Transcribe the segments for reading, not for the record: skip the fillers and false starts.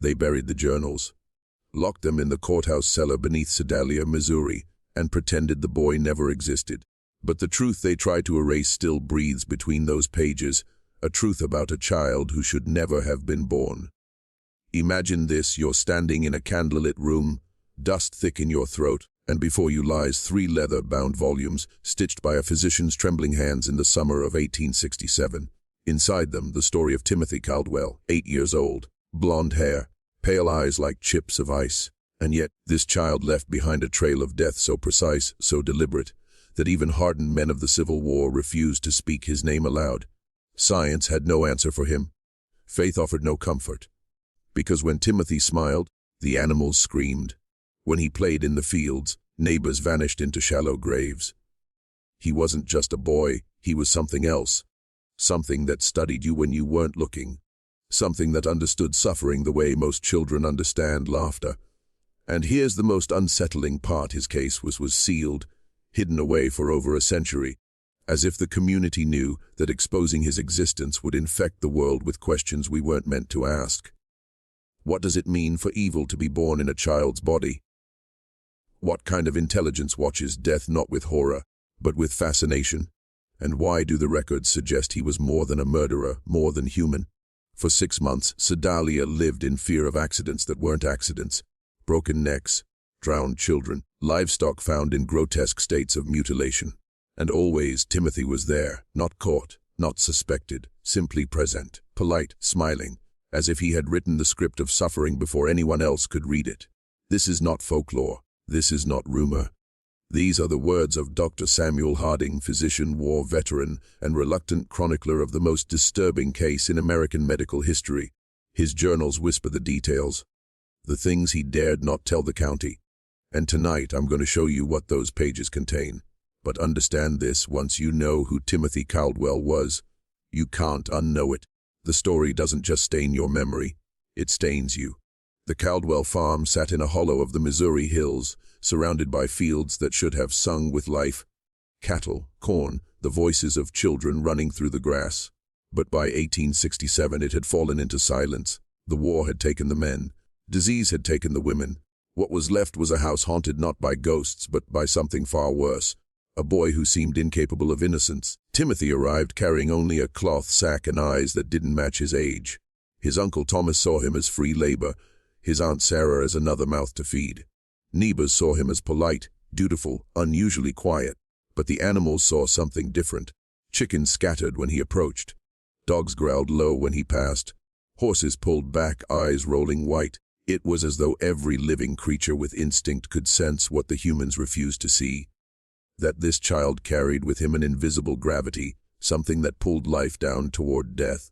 They buried the journals, locked them in the courthouse cellar beneath Sedalia, Missouri, and pretended the boy never existed. But the truth they tried to erase still breathes between those pages, a truth about a child who should never have been born. Imagine this: you're standing in a candlelit room, dust thick in your throat, and before you lies 3 leather-bound volumes, stitched by a physician's trembling hands in the summer of 1867. Inside them, the story of Timothy Caldwell, 8 years old, blonde hair, pale eyes like chips of ice. And yet, this child left behind a trail of death so precise, so deliberate, that even hardened men of the Civil War refused to speak his name aloud. Science had no answer for him. Faith offered no comfort. Because when Timothy smiled, the animals screamed. When he played in the fields, neighbors vanished into shallow graves. He wasn't just a boy, he was something else. Something that studied you when you weren't looking. Something that understood suffering the way most children understand laughter. And here's the most unsettling part: his case was sealed, hidden away for over a century, as if the community knew that exposing his existence would infect the world with questions we weren't meant to ask. What does it mean for evil to be born in a child's body? What kind of intelligence watches death not with horror, but with fascination? And why do the records suggest he was more than a murderer, more than human? For 6 months, Sedalia lived in fear of accidents that weren't accidents. Broken necks, drowned children, livestock found in grotesque states of mutilation. And always Timothy was there, not caught, not suspected, simply present, polite, smiling, as if he had written the script of suffering before anyone else could read it. This is not folklore. This is not rumor. These are the words of Dr. Samuel Harding, physician, war veteran, and reluctant chronicler of the most disturbing case in American medical history. His journals whisper the details, the things he dared not tell the county. And tonight I'm going to show you what those pages contain. But understand this: once you know who Timothy Caldwell was, you can't unknow it. The story doesn't just stain your memory, it stains you. The Caldwell farm sat in a hollow of the Missouri hills, surrounded by fields that should have sung with life. Cattle, corn, the voices of children running through the grass. But by 1867 it had fallen into silence. The war had taken the men. Disease had taken the women. What was left was a house haunted not by ghosts, but by something far worse. A boy who seemed incapable of innocence. Timothy arrived carrying only a cloth sack and eyes that didn't match his age. His Uncle Thomas saw him as free labor, his Aunt Sarah as another mouth to feed. Neighbors saw him as polite, dutiful, unusually quiet. But the animals saw something different. Chickens scattered when he approached. Dogs growled low when he passed. Horses pulled back, eyes rolling white. It was as though every living creature with instinct could sense what the humans refused to see. That this child carried with him an invisible gravity, something that pulled life down toward death.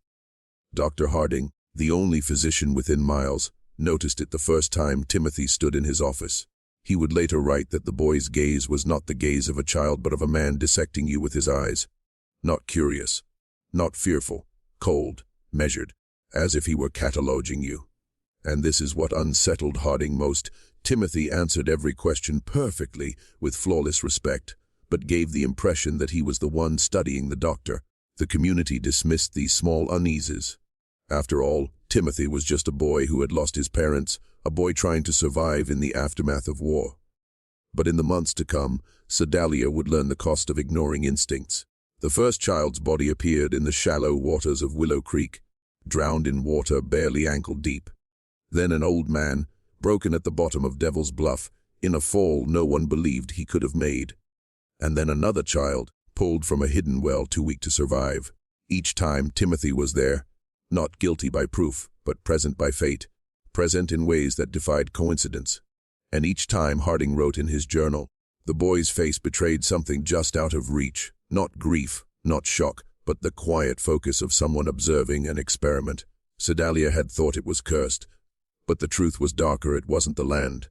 Dr. Harding, the only physician within miles, noticed it the first time Timothy stood in his office. He would later write that the boy's gaze was not the gaze of a child but of a man dissecting you with his eyes. Not curious, not fearful, cold, measured, as if he were cataloging you. And this is what unsettled Harding most. Timothy answered every question perfectly, with flawless respect, but gave the impression that he was the one studying the doctor. The community dismissed these small uneases. After all, Timothy was just a boy who had lost his parents, a boy trying to survive in the aftermath of war. But in the months to come, Sedalia would learn the cost of ignoring instincts. The first child's body appeared in the shallow waters of Willow Creek, drowned in water barely ankle deep. Then an old man, broken at the bottom of Devil's Bluff, in a fall no one believed he could have made. And then another child, pulled from a hidden well too weak to survive. Each time Timothy was there, not guilty by proof, but present by fate, present in ways that defied coincidence. And each time Harding wrote in his journal, the boy's face betrayed something just out of reach, not grief, not shock, but the quiet focus of someone observing an experiment. Sedalia had thought it was cursed, but the truth was darker. It wasn't the land.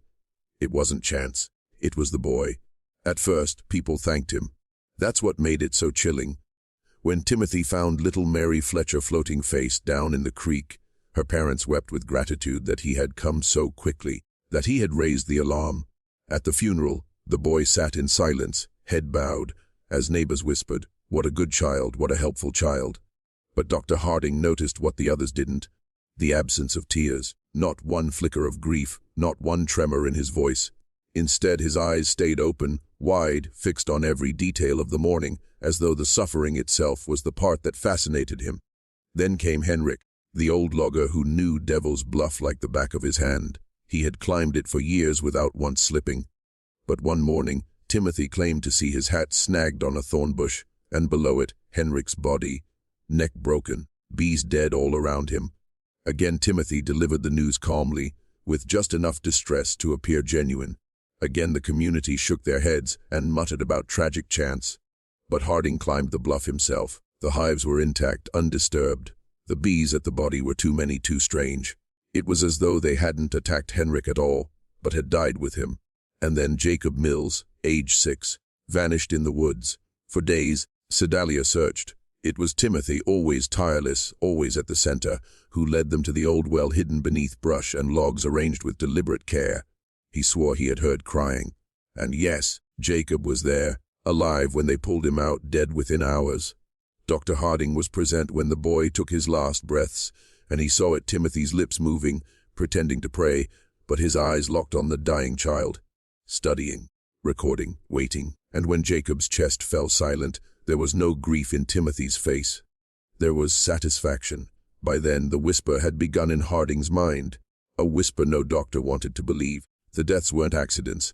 It wasn't chance. It was the boy. At first, people thanked him. That's what made it so chilling. When Timothy found little Mary Fletcher floating face down in the creek, her parents wept with gratitude that he had come so quickly, that he had raised the alarm. At the funeral, the boy sat in silence, head bowed, as neighbors whispered, "What a good child, what a helpful child." But Dr. Harding noticed what the others didn't: the absence of tears. Not one flicker of grief, not one tremor in his voice. Instead, his eyes stayed open, wide, fixed on every detail of the morning, as though the suffering itself was the part that fascinated him. Then came Henrik, the old logger who knew Devil's Bluff like the back of his hand. He had climbed it for years without once slipping. But one morning, Timothy claimed to see his hat snagged on a thorn bush, and below it, Henrik's body, neck broken, bees dead all around him. Again Timothy delivered the news calmly, with just enough distress to appear genuine. Again the community shook their heads and muttered about tragic chance. But Harding climbed the bluff himself. The hives were intact, undisturbed. The bees at the body were too many, too strange. It was as though they hadn't attacked Henrik at all, but had died with him. And then Jacob Mills, age 6, vanished in the woods. For days, Sedalia searched. It was Timothy, always tireless, always at the center, who led them to the old well hidden beneath brush and logs arranged with deliberate care. He swore he had heard crying. And yes, Jacob was there, alive when they pulled him out, dead within hours. Dr. Harding was present when the boy took his last breaths, and he saw at Timothy's lips moving, pretending to pray, but his eyes locked on the dying child. Studying, recording, waiting, and when Jacob's chest fell silent, there was no grief in Timothy's face. There was satisfaction. By then, the whisper had begun in Harding's mind. A whisper no doctor wanted to believe. The deaths weren't accidents.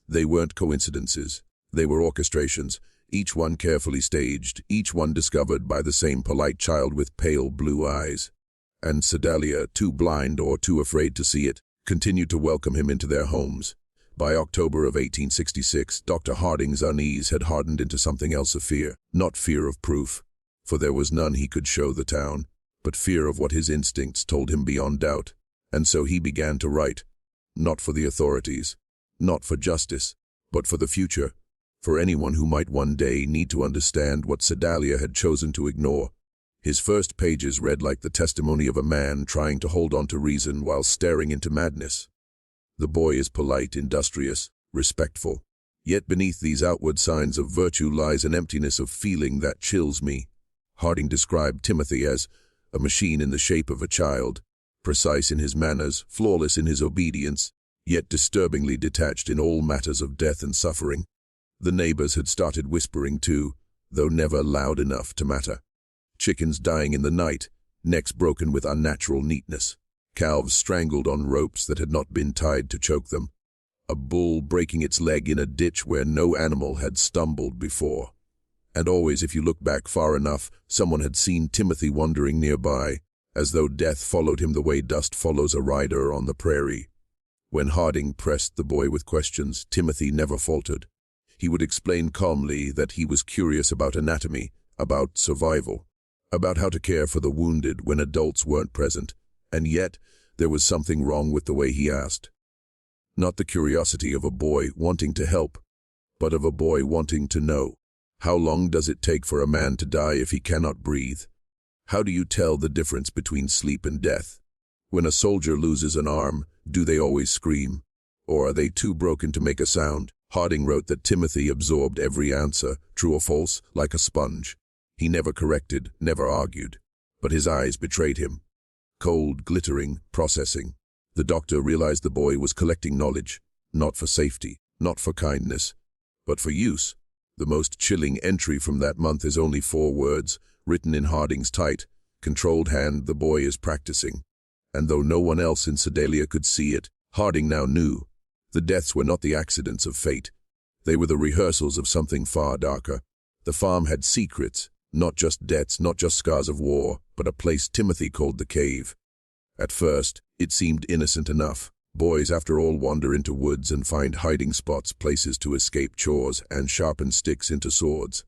They weren't coincidences. They were orchestrations, each one carefully staged, each one discovered by the same polite child with pale blue eyes. And Sedalia, too blind or too afraid to see it, continued to welcome him into their homes. By October of 1866, Dr. Harding's unease had hardened into something else of fear, not fear of proof, for there was none he could show the town, but fear of what his instincts told him beyond doubt. And so he began to write, not for the authorities, not for justice, but for the future, for anyone who might one day need to understand what Sedalia had chosen to ignore. His first pages read like the testimony of a man trying to hold on to reason while staring into madness. The boy is polite, industrious, respectful. Yet beneath these outward signs of virtue lies an emptiness of feeling that chills me. Harding described Timothy as a machine in the shape of a child, precise in his manners, flawless in his obedience, yet disturbingly detached in all matters of death and suffering. The neighbors had started whispering too, though never loud enough to matter. Chickens dying in the night, necks broken with unnatural neatness. Calves strangled on ropes that had not been tied to choke them. A bull breaking its leg in a ditch where no animal had stumbled before. And always, if you look back far enough, someone had seen Timothy wandering nearby, as though death followed him the way dust follows a rider on the prairie. When Harding pressed the boy with questions, Timothy never faltered. He would explain calmly that he was curious about anatomy, about survival, about how to care for the wounded when adults weren't present. And yet, there was something wrong with the way he asked. Not the curiosity of a boy wanting to help, but of a boy wanting to know. How long does it take for a man to die if he cannot breathe? How do you tell the difference between sleep and death? When a soldier loses an arm, do they always scream? Or are they too broken to make a sound? Harding wrote that Timothy absorbed every answer, true or false, like a sponge. He never corrected, never argued, but his eyes betrayed him. Cold, glittering, processing. The doctor realized the boy was collecting knowledge, not for safety, not for kindness, but for use. The most chilling entry from that month is only 4 words, written in Harding's tight, controlled hand. The boy is practicing. And though no one else in Sedalia could see it, Harding now knew. The deaths were not the accidents of fate. They were the rehearsals of something far darker. The farm had secrets, not just debts, not just scars of war, but a place Timothy called the cave. At first, it seemed innocent enough. Boys, after all, wander into woods and find hiding spots, places to escape chores, and sharpen sticks into swords.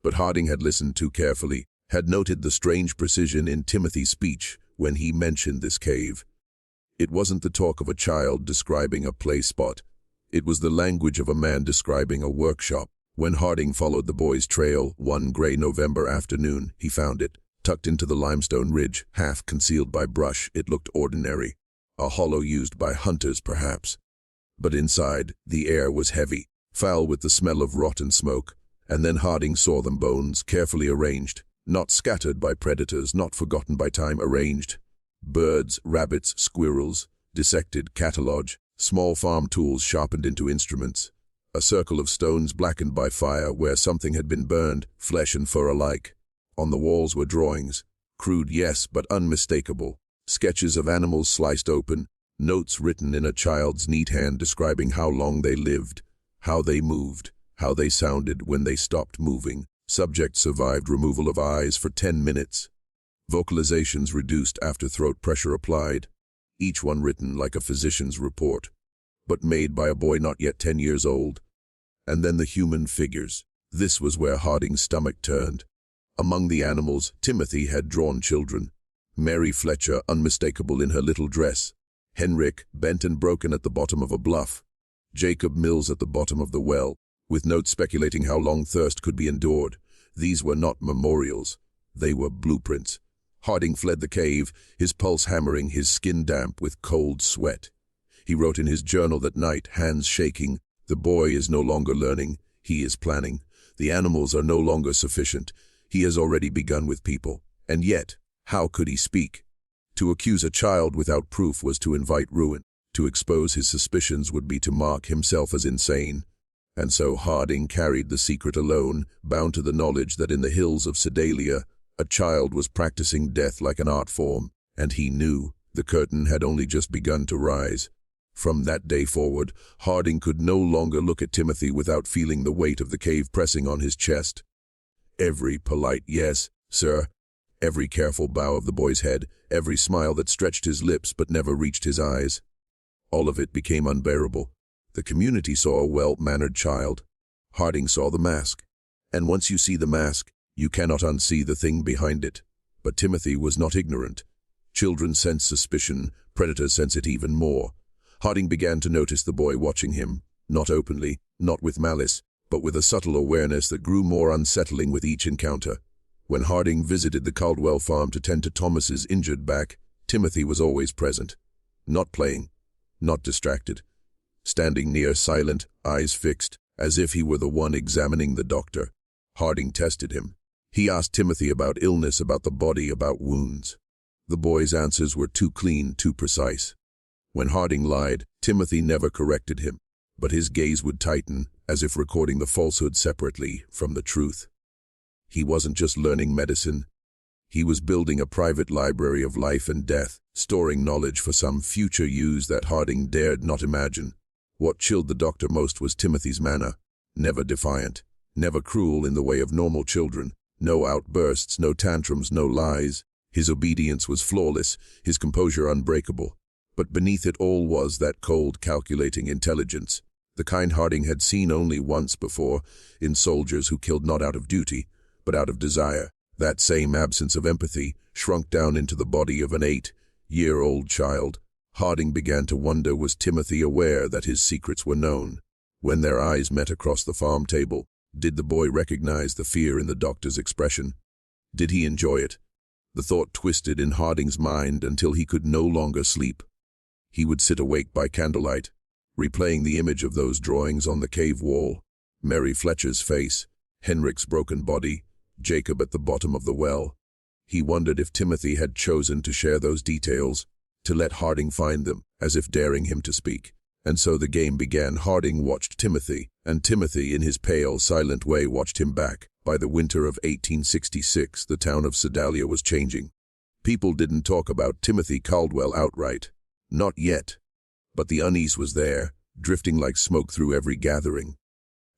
But Harding had listened too carefully, had noted the strange precision in Timothy's speech when he mentioned this cave. It wasn't the talk of a child describing a play spot. It was the language of a man describing a workshop. When Harding followed the boy's trail one gray November afternoon, he found it. Tucked into the limestone ridge, half concealed by brush, it looked ordinary. A hollow used by hunters, perhaps. But inside, the air was heavy, foul with the smell of rotten smoke. And then Harding saw them, bones, carefully arranged. Not scattered by predators, not forgotten by time, arranged. Birds, rabbits, squirrels, dissected, catalogue, small farm tools sharpened into instruments. A circle of stones blackened by fire where something had been burned, flesh and fur alike. On the walls were drawings, crude yes, but unmistakable. Sketches of animals sliced open, notes written in a child's neat hand describing how long they lived, how they moved, how they sounded when they stopped moving. Subjects survived removal of eyes for 10 minutes. Vocalizations reduced after throat pressure applied, each one written like a physician's report, but made by a boy not yet 10 years old. And then the human figures. This was where Harding's stomach turned. Among the animals, Timothy had drawn children. Mary Fletcher, unmistakable in her little dress. Henrik, bent and broken at the bottom of a bluff. Jacob Mills at the bottom of the well, with notes speculating how long thirst could be endured. These were not memorials. They were blueprints. Harding fled the cave, his pulse hammering, his skin damp with cold sweat. He wrote in his journal that night, hands shaking, "The boy is no longer learning, he is planning. The animals are no longer sufficient. He has already begun with people. And yet, how could he speak? To accuse a child without proof was to invite ruin. To expose his suspicions would be to mark himself as insane. And so Harding carried the secret alone, bound to the knowledge that in the hills of Sedalia, a child was practicing death like an art form, and he knew the curtain had only just begun to rise. From that day forward, Harding could no longer look at Timothy without feeling the weight of the cave pressing on his chest. Every polite "yes, sir," every careful bow of the boy's head, every smile that stretched his lips but never reached his eyes. All of it became unbearable. The community saw a well-mannered child. Harding saw the mask. And once you see the mask, you cannot unsee the thing behind it. But Timothy was not ignorant. Children sense suspicion, predators sense it even more. Harding began to notice the boy watching him, not openly, not with malice, but with a subtle awareness that grew more unsettling with each encounter. When Harding visited the Caldwell farm to tend to Thomas's injured back, Timothy was always present. Not playing, not distracted. Standing near, silent, eyes fixed, as if he were the one examining the doctor. Harding tested him. He asked Timothy about illness, about the body, about wounds. The boy's answers were too clean, too precise. When Harding lied, Timothy never corrected him, but his gaze would tighten, as if recording the falsehood separately from the truth. He wasn't just learning medicine. He was building a private library of life and death, storing knowledge for some future use that Harding dared not imagine. What chilled the doctor most was Timothy's manner. Never defiant, never cruel in the way of normal children. No outbursts, no tantrums, no lies. His obedience was flawless, his composure unbreakable. But beneath it all was that cold, calculating intelligence, the kind Harding had seen only once before, in soldiers who killed not out of duty, but out of desire. That same absence of empathy shrunk down into the body of an 8-year-old child. Harding began to wonder, was Timothy aware that his secrets were known? When their eyes met across the farm table, did the boy recognize the fear in the doctor's expression? Did he enjoy it? The thought twisted in Harding's mind until he could no longer sleep. He would sit awake by candlelight, replaying the image of those drawings on the cave wall. Mary Fletcher's face, Henrik's broken body, Jacob at the bottom of the well. He wondered if Timothy had chosen to share those details, to let Harding find them, as if daring him to speak. And so the game began. Harding watched Timothy, and Timothy, in his pale, silent way, watched him back. By the winter of 1866, the town of Sedalia was changing. People didn't talk about Timothy Caldwell outright. Not yet. But the unease was there, drifting like smoke through every gathering.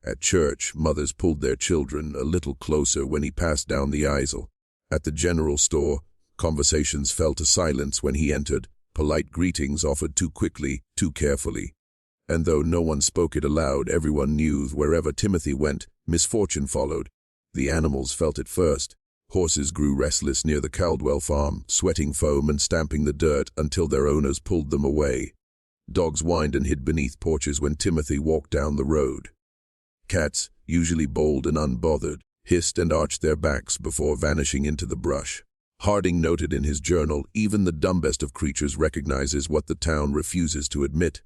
At church, mothers pulled their children a little closer when he passed down the aisle. At the general store, conversations fell to silence when he entered, polite greetings offered too quickly, too carefully. And though no one spoke it aloud, everyone knew wherever Timothy went, misfortune followed. The animals felt it first. Horses grew restless near the Caldwell farm, sweating foam and stamping the dirt until their owners pulled them away. Dogs whined and hid beneath porches when Timothy walked down the road. Cats, usually bold and unbothered, hissed and arched their backs before vanishing into the brush. Harding noted in his journal, even the dumbest of creatures recognizes what the town refuses to admit.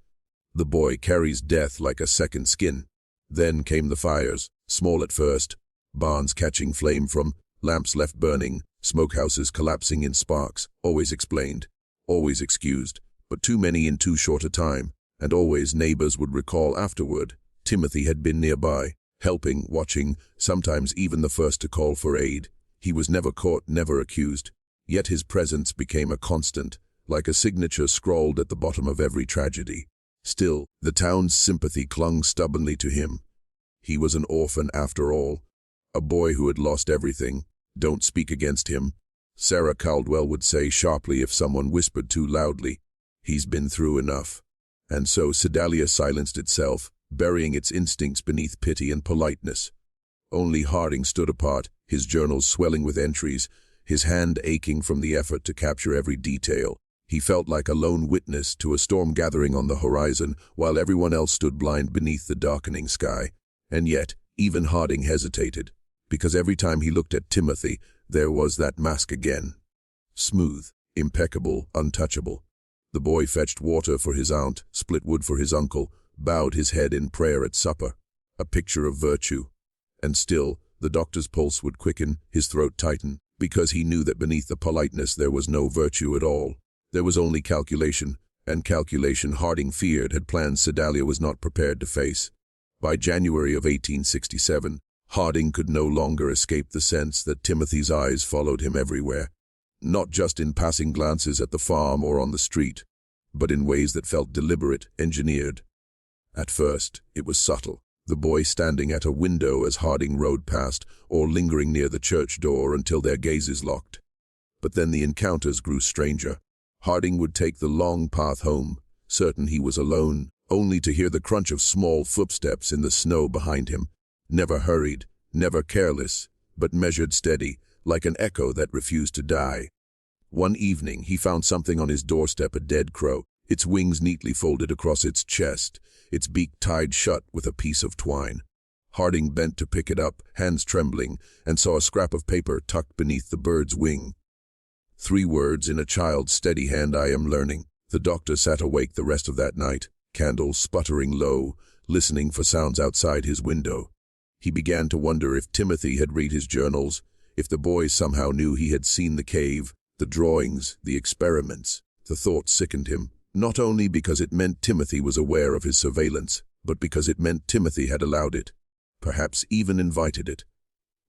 The boy carries death like a second skin. Then came the fires, small at first, barns catching flame from lamps left burning, smokehouses collapsing in sparks, always explained. always excused, but too many in too short a time, and always neighbors would recall afterward. Timothy had been nearby, helping, watching, sometimes even the first to call for aid. He was never caught, never accused, yet his presence became a constant, like a signature scrawled at the bottom of every tragedy. Still, the town's sympathy clung stubbornly to him. He was an orphan after all, a boy who had lost everything. Don't speak against him, Sarah Caldwell would say sharply if someone whispered too loudly. He's been through enough. And so Sedalia silenced itself, burying its instincts beneath pity and politeness. Only Harding stood apart, his journals swelling with entries, his hand aching from the effort to capture every detail. He felt like a lone witness to a storm gathering on the horizon, while everyone else stood blind beneath the darkening sky. And yet, even Harding hesitated, because every time he looked at Timothy, there was that mask again. Smooth, impeccable, untouchable. The boy fetched water for his aunt, split wood for his uncle, bowed his head in prayer at supper. A picture of virtue. And still, the doctor's pulse would quicken, his throat tighten, because he knew that beneath the politeness there was no virtue at all. There was only calculation, and calculation Harding feared had plans Sedalia was not prepared to face. By January of 1867, Harding could no longer escape the sense that Timothy's eyes followed him everywhere, not just in passing glances at the farm or on the street, but in ways that felt deliberate, engineered. At first, it was subtle, the boy standing at a window as Harding rode past, or lingering near the church door until their gazes locked. But then the encounters grew stranger. Harding would take the long path home, certain he was alone, only to hear the crunch of small footsteps in the snow behind him. Never hurried, never careless, but measured steady, like an echo that refused to die. One evening he found something on his doorstep, a dead crow, its wings neatly folded across its chest, its beak tied shut with a piece of twine. Harding bent to pick it up, hands trembling, and saw a scrap of paper tucked beneath the bird's wing. 3 words in a child's steady hand: "I am learning." The doctor sat awake the rest of that night, candles sputtering low, listening for sounds outside his window. He began to wonder if Timothy had read his journals, if the boy somehow knew he had seen the cave, the drawings, the experiments. The thought sickened him, not only because it meant Timothy was aware of his surveillance, but because it meant Timothy had allowed it, perhaps even invited it.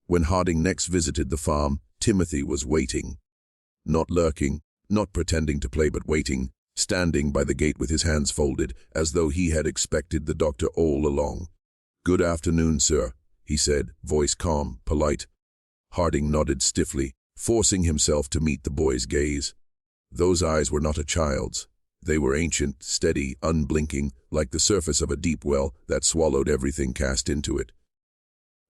When Harding next visited the farm, Timothy was waiting. Not lurking, not pretending to play, but waiting, standing by the gate with his hands folded, as though he had expected the doctor all along. "Good afternoon, sir," he said, voice calm, polite. Harding nodded stiffly, forcing himself to meet the boy's gaze. Those eyes were not a child's. They were ancient, steady, unblinking, like the surface of a deep well that swallowed everything cast into it.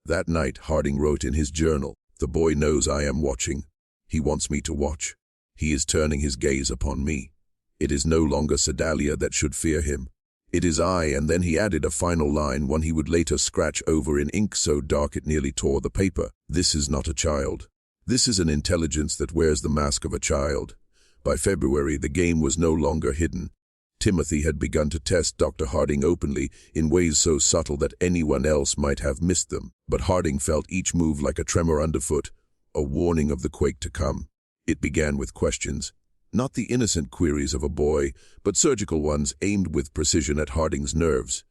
That night, Harding wrote in his journal, "The boy knows I am watching. He wants me to watch. He is turning his gaze upon me. It is no longer Sedalia that should fear him. It is I." And then he added a final line, one he would later scratch over in ink so dark it nearly tore the paper. "This is not a child. This is an intelligence that wears the mask of a child." By February, the game was no longer hidden. Timothy had begun to test Dr. Harding openly, in ways so subtle that anyone else might have missed them. But Harding felt each move like a tremor underfoot, a warning of the quake to come. It began with questions. Not the innocent queries of a boy, but surgical ones aimed with precision at Harding's nerves.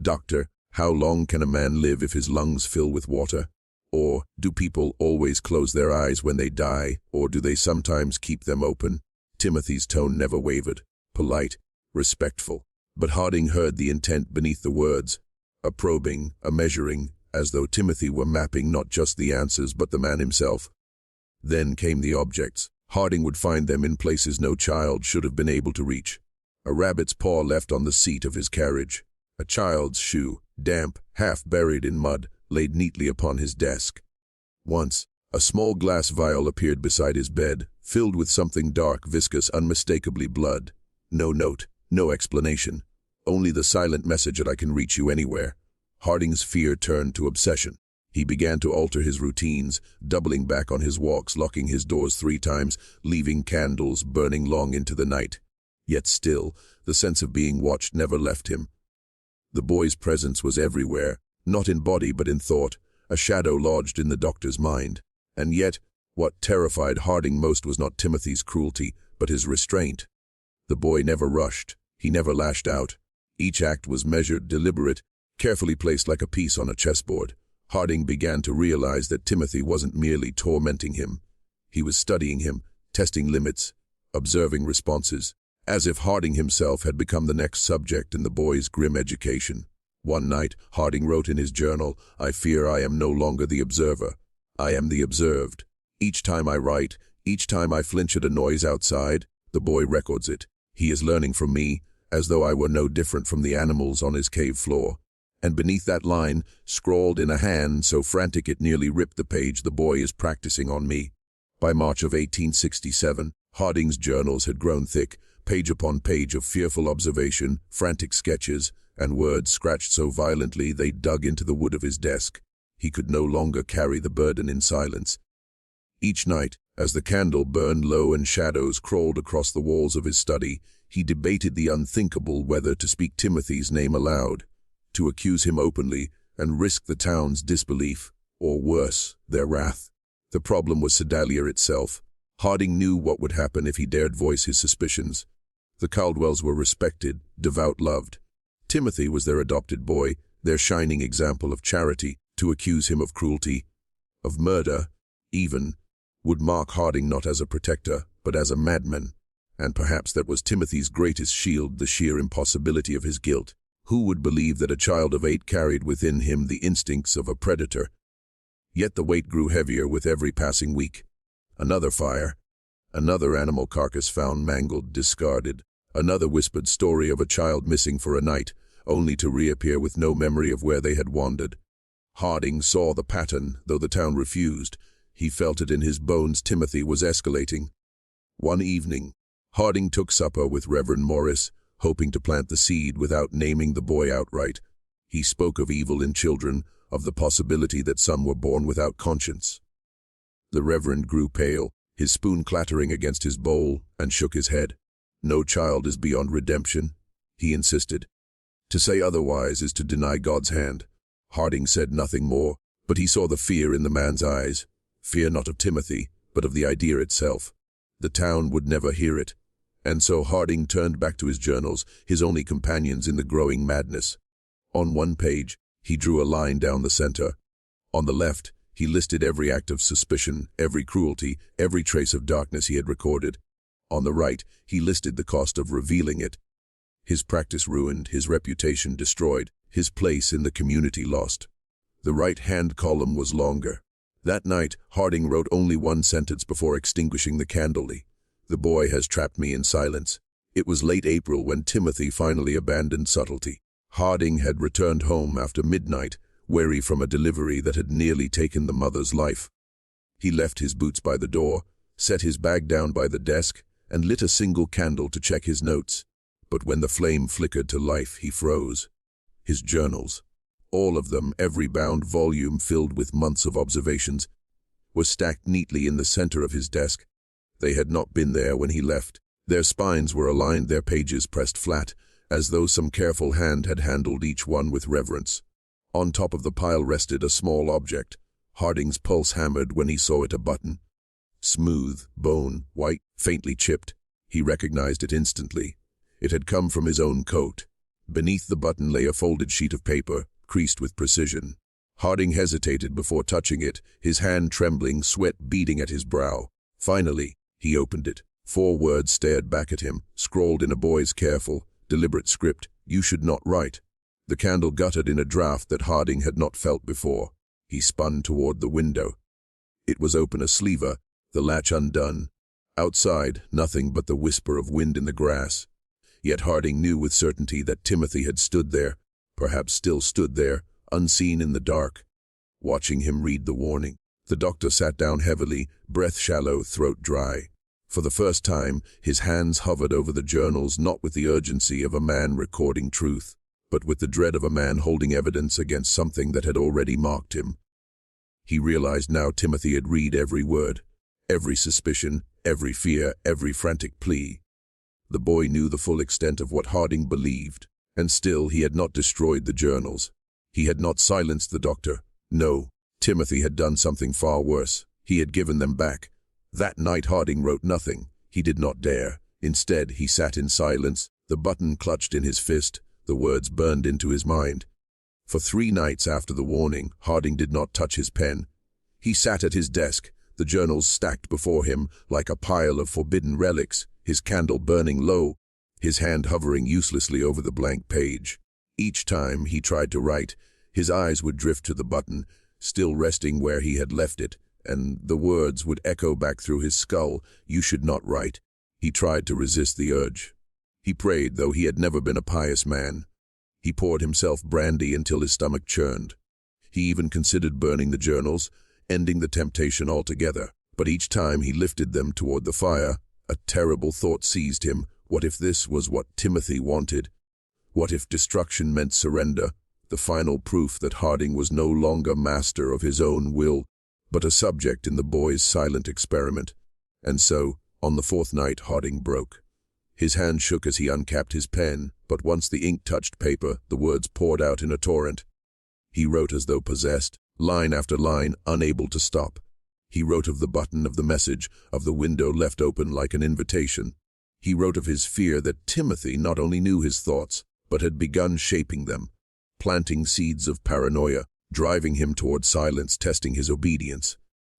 "Doctor, how long can a man live if his lungs fill with water? Or, do people always close their eyes when they die, or do they sometimes keep them open?" Timothy's tone never wavered, polite, respectful. But Harding heard the intent beneath the words, a probing, a measuring, as though Timothy were mapping not just the answers but the man himself. Then came the objects. Harding would find them in places no child should have been able to reach. A rabbit's paw left on the seat of his carriage. A child's shoe, damp, half buried in mud, laid neatly upon his desk. Once, a small glass vial appeared beside his bed, filled with something dark, viscous, unmistakably blood. No note, no explanation. Only the silent message that I can reach you anywhere. Harding's fear turned to obsession. He began to alter his routines, doubling back on his walks, locking his doors 3 times, leaving candles burning long into the night. Yet still, the sense of being watched never left him. The boy's presence was everywhere, not in body but in thought, a shadow lodged in the doctor's mind. And yet, what terrified Harding most was not Timothy's cruelty, but his restraint. The boy never rushed. He never lashed out. Each act was measured, deliberate, carefully placed like a piece on a chessboard. Harding began to realize that Timothy wasn't merely tormenting him. He was studying him, testing limits, observing responses, as if Harding himself had become the next subject in the boy's grim education. One night, Harding wrote in his journal, "I fear I am no longer the observer. I am the observed. Each time I write, each time I flinch at a noise outside, the boy records it. He is learning from me, as though I were no different from the animals on his cave floor." And beneath that line, scrawled in a hand so frantic it nearly ripped the page, "The boy is practicing on me." By March of 1867, Harding's journals had grown thick, page upon page of fearful observation, frantic sketches, and words scratched so violently they dug into the wood of his desk. He could no longer carry the burden in silence. Each night, as the candle burned low and shadows crawled across the walls of his study, he debated the unthinkable whether to speak Timothy's name aloud, to accuse him openly and risk the town's disbelief, or worse, their wrath. The problem was Sedalia itself. Harding knew what would happen if he dared voice his suspicions. The Caldwells were respected, devout, loved. Timothy was their adopted boy, their shining example of charity. To accuse him of cruelty, of murder, even, would mark Harding not as a protector, but as a madman. And perhaps that was Timothy's greatest shield, the sheer impossibility of his guilt. Who would believe that a child of 8 carried within him the instincts of a predator? Yet the weight grew heavier with every passing week. Another fire, another animal carcass found mangled, discarded, another whispered story of a child missing for a night, only to reappear with no memory of where they had wandered. Harding saw the pattern, though the town refused. He felt it in his bones. Timothy was escalating. One evening, Harding took supper with Reverend Morris, hoping to plant the seed without naming the boy outright. He spoke of evil in children, of the possibility that some were born without conscience. The Reverend grew pale, his spoon clattering against his bowl, and shook his head. "No child is beyond redemption," he insisted. "To say otherwise is to deny God's hand." Harding said nothing more, but he saw the fear in the man's eyes. Fear not of Timothy, but of the idea itself. The town would never hear it. And so Harding turned back to his journals, his only companions in the growing madness. On one page, he drew a line down the center. On the left, he listed every act of suspicion, every cruelty, every trace of darkness he had recorded. On the right, he listed the cost of revealing it. His practice ruined, his reputation destroyed, his place in the community lost. The right-hand column was longer. That night, Harding wrote only one sentence before extinguishing the candle. "The boy has trapped me in silence." It was late April when Timothy finally abandoned subtlety. Harding had returned home after midnight, weary from a delivery that had nearly taken the mother's life. He left his boots by the door, set his bag down by the desk, and lit a single candle to check his notes. But when the flame flickered to life, he froze. His journals, all of them, every bound volume filled with months of observations, were stacked neatly in the center of his desk. They had not been there when he left. Their spines were aligned, their pages pressed flat, as though some careful hand had handled each one with reverence. On top of the pile rested a small object. Harding's pulse hammered when he saw it, a button. Smooth, bone, white, faintly chipped. He recognized it instantly. It had come from his own coat. Beneath the button lay a folded sheet of paper, creased with precision. Harding hesitated before touching it, his hand trembling, sweat beading at his brow. Finally, he opened it. 4 words stared back at him, scrawled in a boy's careful, deliberate script: "You should not write." The candle guttered in a draft that Harding had not felt before. He spun toward the window. It was open, a sleever, the latch undone. Outside, nothing but the whisper of wind in the grass. Yet Harding knew with certainty that Timothy had stood there, perhaps still stood there, unseen in the dark, watching him read the warning. The doctor sat down heavily, breath shallow, throat dry. For the first time, his hands hovered over the journals, not with the urgency of a man recording truth, but with the dread of a man holding evidence against something that had already marked him. He realized now Timothy had read every word, every suspicion, every fear, every frantic plea. The boy knew the full extent of what Harding believed, and still he had not destroyed the journals. He had not silenced the doctor. No, Timothy had done something far worse. He had given them back. That night Harding wrote nothing. He did not dare. Instead, he sat in silence, the button clutched in his fist, the words burned into his mind. For 3 nights after the warning, Harding did not touch his pen. He sat at his desk, the journals stacked before him like a pile of forbidden relics, his candle burning low, his hand hovering uselessly over the blank page. Each time he tried to write, his eyes would drift to the button, still resting where he had left it, and the words would echo back through his skull, "You should not write." He tried to resist the urge. He prayed, though he had never been a pious man. He poured himself brandy until his stomach churned. He even considered burning the journals, ending the temptation altogether. But each time he lifted them toward the fire, a terrible thought seized him. What if this was what Timothy wanted? What if destruction meant surrender, the final proof that Harding was no longer master of his own will, but a subject in the boy's silent experiment? And so, on the 4th night, Harding broke. His hand shook as he uncapped his pen, but once the ink touched paper, the words poured out in a torrent. He wrote as though possessed, line after line, unable to stop. He wrote of the button, of the message, of the window left open like an invitation. He wrote of his fear that Timothy not only knew his thoughts, but had begun shaping them, planting seeds of paranoia, driving him toward silence, testing his obedience.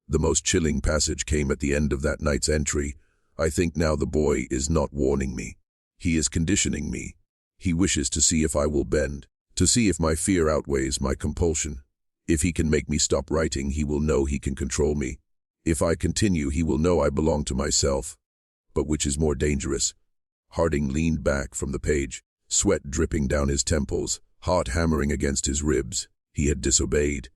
The most chilling passage came at the end of that night's entry. "I think now the boy is not warning me. He is conditioning me. He wishes to see if I will bend, to see if my fear outweighs my compulsion. If he can make me stop writing, he will know he can control me. If I continue, he will know I belong to myself. But which is more dangerous?" Harding leaned back from the page, sweat dripping down his temples, heart hammering against his ribs. He had disobeyed.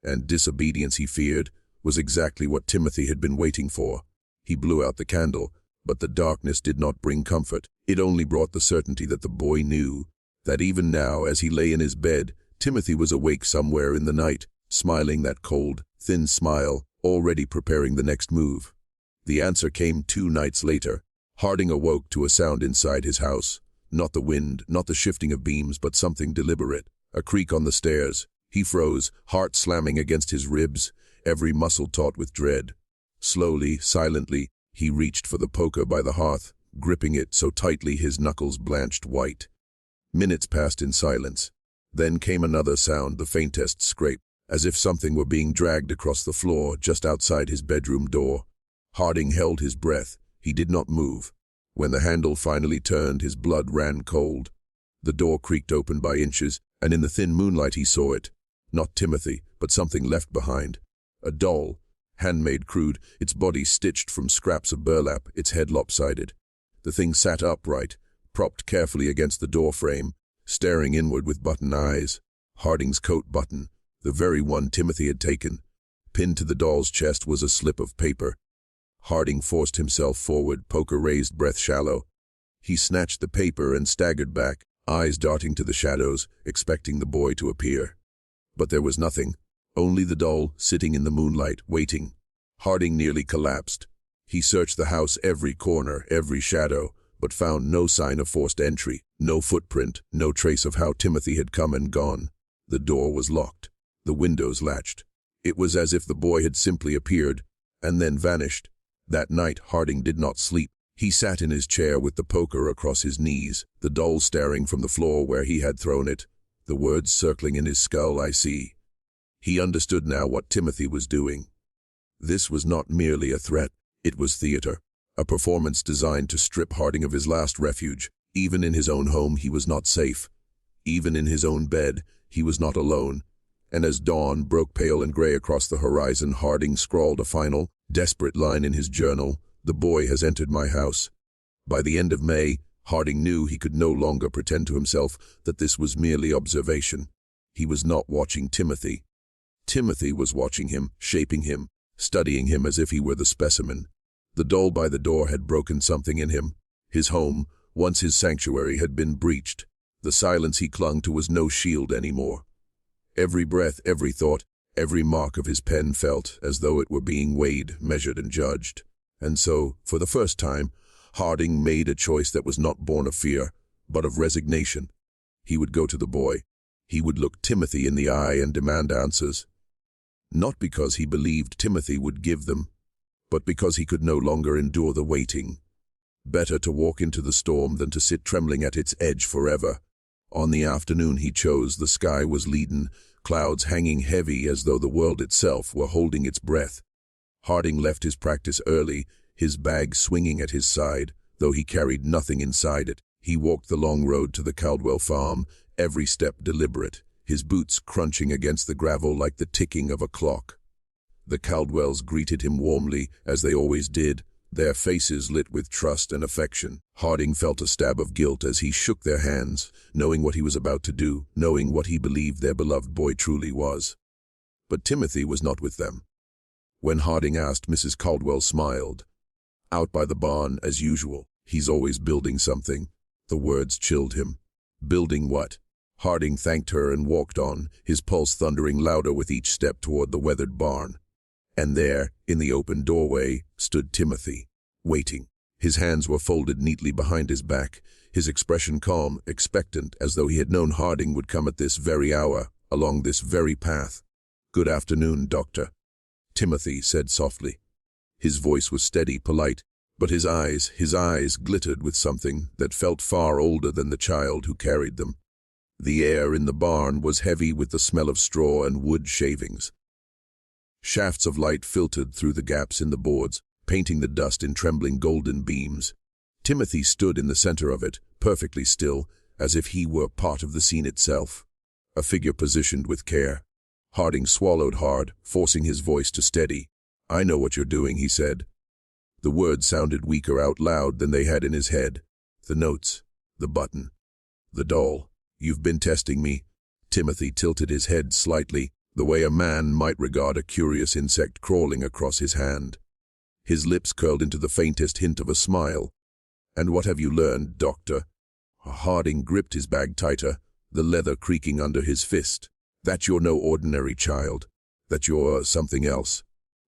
And disobedience, he feared, was exactly what Timothy had been waiting for. He blew out the candle, but the darkness did not bring comfort. It only brought the certainty that the boy knew, that even now, as he lay in his bed, Timothy was awake somewhere in the night, smiling that cold, thin smile, already preparing the next move. The answer came 2 nights later. Harding awoke to a sound inside his house. Not the wind, not the shifting of beams, but something deliberate. A creak on the stairs. He froze, heart slamming against his ribs, every muscle taut with dread. Slowly, silently, he reached for the poker by the hearth, gripping it so tightly his knuckles blanched white. Minutes passed in silence. Then came another sound, the faintest scrape, as if something were being dragged across the floor just outside his bedroom door. Harding held his breath. He did not move. When the handle finally turned, his blood ran cold. The door creaked open by inches, and in the thin moonlight he saw it. Not Timothy, but something left behind. A doll, handmade crude, its body stitched from scraps of burlap, its head lopsided. The thing sat upright, propped carefully against the door frame, staring inward with button eyes. Harding's coat button, the very one Timothy had taken. Pinned to the doll's chest was a slip of paper. Harding forced himself forward, poker raised, breath shallow. He snatched the paper and staggered back, eyes darting to the shadows, expecting the boy to appear. But there was nothing, only the doll sitting in the moonlight, waiting. Harding nearly collapsed. He searched the house, every corner, every shadow, but found no sign of forced entry, no footprint, no trace of how Timothy had come and gone. The door was locked, the windows latched. It was as if the boy had simply appeared, and then vanished. That night, Harding did not sleep. He sat in his chair with the poker across his knees, the doll staring from the floor where he had thrown it, the words circling in his skull, "I see." He understood now what Timothy was doing. This was not merely a threat, it was theater, a performance designed to strip Harding of his last refuge. Even in his own home, he was not safe. Even in his own bed, he was not alone. And as dawn broke pale and gray across the horizon, Harding scrawled a final, desperate line in his journal: "The boy has entered my house." By the end of May, Harding knew he could no longer pretend to himself that this was merely observation. He was not watching Timothy. Timothy was watching him, shaping him, studying him as if he were the specimen. The doll by the door had broken something in him. His home, once his sanctuary, had been breached. The silence he clung to was no shield anymore. Every breath, every thought, every mark of his pen felt as though it were being weighed, measured, and judged. And so, for the first time, Harding made a choice that was not born of fear, but of resignation. He would go to the boy. He would look Timothy in the eye and demand answers. Not because he believed Timothy would give them, but because he could no longer endure the waiting, Better to walk into the storm than to sit trembling at its edge forever. On the afternoon he chose, the sky was leaden, clouds hanging heavy as though the world itself were holding its breath. Harding left his practice early, his bag swinging at his side, though he carried nothing inside it. He walked the long road to the Caldwell farm, every step deliberate, his boots crunching against the gravel like the ticking of a clock. The Caldwells greeted him warmly, as they always did, their faces lit with trust and affection. Harding felt a stab of guilt as he shook their hands, knowing what he was about to do, knowing what he believed their beloved boy truly was. But Timothy was not with them. When Harding asked, Mrs. Caldwell smiled. Out by the barn, as usual. He's always building something. The words chilled him. Building what? Harding thanked her and walked on, his pulse thundering louder with each step toward the weathered barn. And there, in the open doorway, stood Timothy, waiting. His hands were folded neatly behind his back, his expression calm, expectant, as though he had known Harding would come at this very hour, along this very path. "Good afternoon, Doctor," Timothy said softly. His voice was steady, polite, but his eyes glittered with something that felt far older than the child who carried them. The air in the barn was heavy with the smell of straw and wood shavings. Shafts of light filtered through the gaps in the boards, painting the dust in trembling golden beams. Timothy stood in the center of it, perfectly still, as if he were part of the scene itself, a figure positioned with care. Harding swallowed hard, forcing his voice to steady. "I know what you're doing," he said. The words sounded weaker out loud than they had in his head. "The notes, the button, the doll. You've been testing me." Timothy tilted his head slightly, the way a man might regard a curious insect crawling across his hand. His lips curled into the faintest hint of a smile. "And what have you learned, Doctor?" Harding gripped his bag tighter, the leather creaking under his fist. "That you're no ordinary child. That you're something else.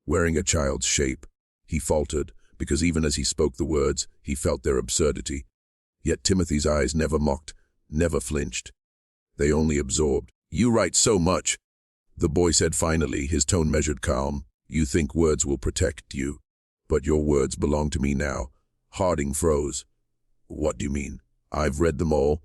Wearing a child's shape." He faltered, because even as he spoke the words, he felt their absurdity. Yet Timothy's eyes never mocked, never flinched. They only absorbed. "You write so much," the boy said finally, his tone measured calm. "You think words will protect you. But your words belong to me now." Harding froze. "What do you mean? I've read them all."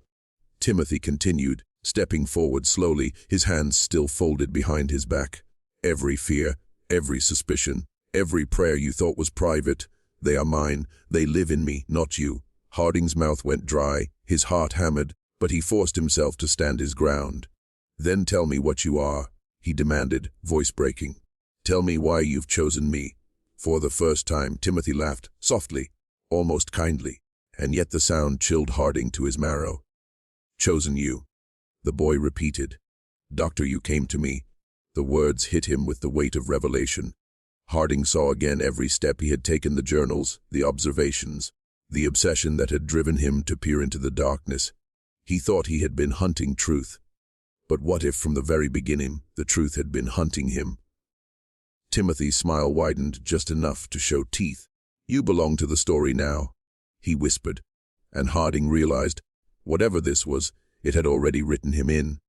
Timothy continued, stepping forward slowly, his hands still folded behind his back. "Every fear, every suspicion, every prayer you thought was private, they are mine. They live in me, not you." Harding's mouth went dry, his heart hammered, but he forced himself to stand his ground. "Then tell me what you are," he demanded, voice breaking. "Tell me why you've chosen me." For the first time, Timothy laughed, softly, almost kindly, and yet the sound chilled Harding to his marrow. "Chosen you," the boy repeated. "Doctor, you came to me." The words hit him with the weight of revelation. Harding saw again every step he had taken, the journals, the observations, the obsession that had driven him to peer into the darkness. He thought he had been hunting truth. But what if from the very beginning the truth had been hunting him? Timothy's smile widened just enough to show teeth. "You belong to the story now," he whispered, and Harding realized, whatever this was, it had already written him in.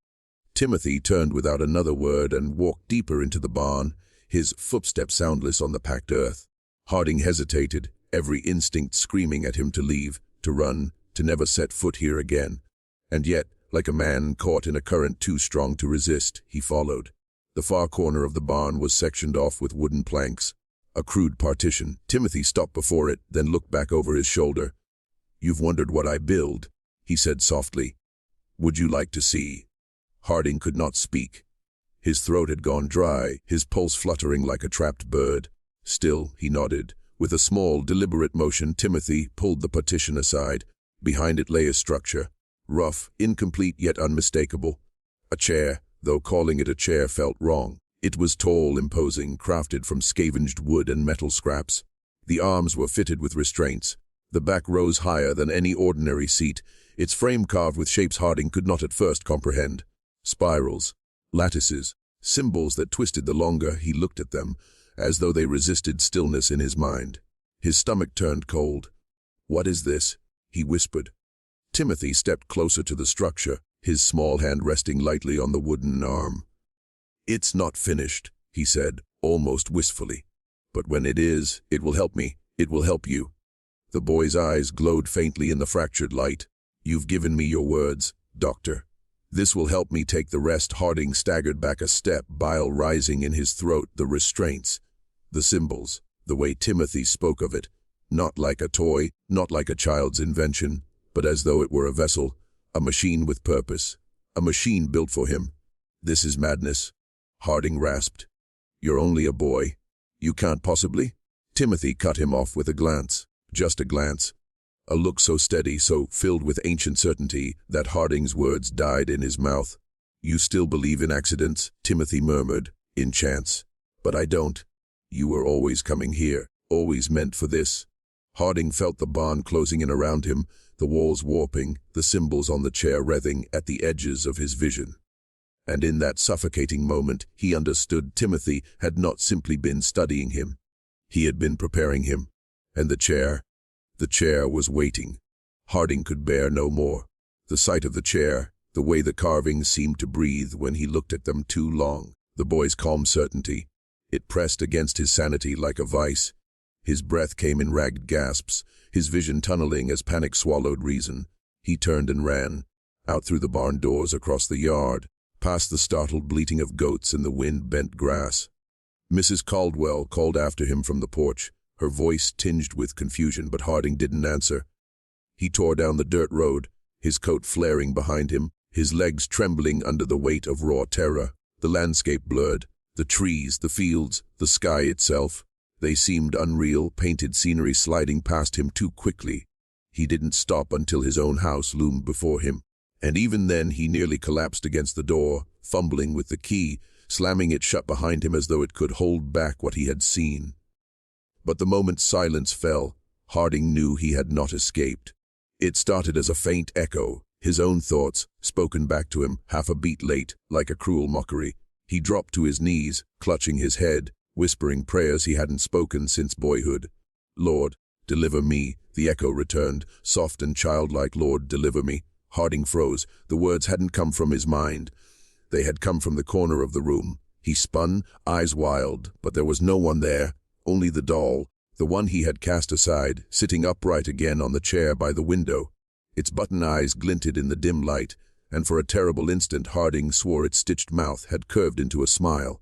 Timothy turned without another word and walked deeper into the barn, his footsteps soundless on the packed earth. Harding hesitated, every instinct screaming at him to leave, to run, to never set foot here again. And yet, like a man caught in a current too strong to resist, he followed. The far corner of the barn was sectioned off with wooden planks, a crude partition. Timothy stopped before it, then looked back over his shoulder. "You've wondered what I build," he said softly. "Would you like to see?" Harding could not speak. His throat had gone dry, his pulse fluttering like a trapped bird. Still, he nodded. With a small, deliberate motion, Timothy pulled the partition aside. Behind it lay a structure, rough, incomplete yet unmistakable. A chair, though calling it a chair felt wrong. It was tall, imposing, crafted from scavenged wood and metal scraps. The arms were fitted with restraints. The back rose higher than any ordinary seat, its frame carved with shapes Harding could not at first comprehend. Spirals, lattices, symbols that twisted the longer he looked at them, as though they resisted stillness in his mind. His stomach turned cold. "What is this?" he whispered. Timothy stepped closer to the structure, his small hand resting lightly on the wooden arm. "It's not finished," he said, almost wistfully. "But when it is, it will help me. It will help you." The boy's eyes glowed faintly in the fractured light. "You've given me your words, Doctor. This will help me take the rest." Harding staggered back a step, bile rising in his throat. The restraints, the symbols, the way Timothy spoke of it, not like a toy, not like a child's invention, but as though it were a vessel, a machine with purpose, a machine built for him. "This is madness," Harding rasped. "You're only a boy. You can't possibly." Timothy cut him off with a glance, just a glance. A look so steady, so filled with ancient certainty, that Harding's words died in his mouth. "You still believe in accidents?" Timothy murmured. "In chance. But I don't. You were always coming here, always meant for this." Harding felt the barn closing in around him, the walls warping, the symbols on the chair writhing at the edges of his vision. And in that suffocating moment, he understood Timothy had not simply been studying him. He had been preparing him. And the chair was waiting. Harding could bear no more. The sight of the chair, the way the carvings seemed to breathe when he looked at them too long, the boy's calm certainty, it pressed against his sanity like a vice. His breath came in ragged gasps, his vision tunneling as panic swallowed reason. He turned and ran, out through the barn doors, across the yard, past the startled bleating of goats in the wind-bent grass. Mrs. Caldwell called after him from the porch, her voice tinged with confusion, but Harding didn't answer. He tore down the dirt road, his coat flaring behind him, his legs trembling under the weight of raw terror. The landscape blurred, the trees, the fields, the sky itself. They seemed unreal, painted scenery sliding past him too quickly. He didn't stop until his own house loomed before him. And even then he nearly collapsed against the door, fumbling with the key, slamming it shut behind him as though it could hold back what he had seen. But the moment silence fell, Harding knew he had not escaped. It started as a faint echo, his own thoughts, spoken back to him, half a beat late, like a cruel mockery. He dropped to his knees, clutching his head, whispering prayers he hadn't spoken since boyhood. "Lord, deliver me," the echo returned, soft and childlike. "Lord, deliver me." Harding froze. The words hadn't come from his mind. They had come from the corner of the room. He spun, eyes wild, but there was no one there, only the doll, the one he had cast aside, sitting upright again on the chair by the window. Its button eyes glinted in the dim light, and for a terrible instant Harding swore its stitched mouth had curved into a smile.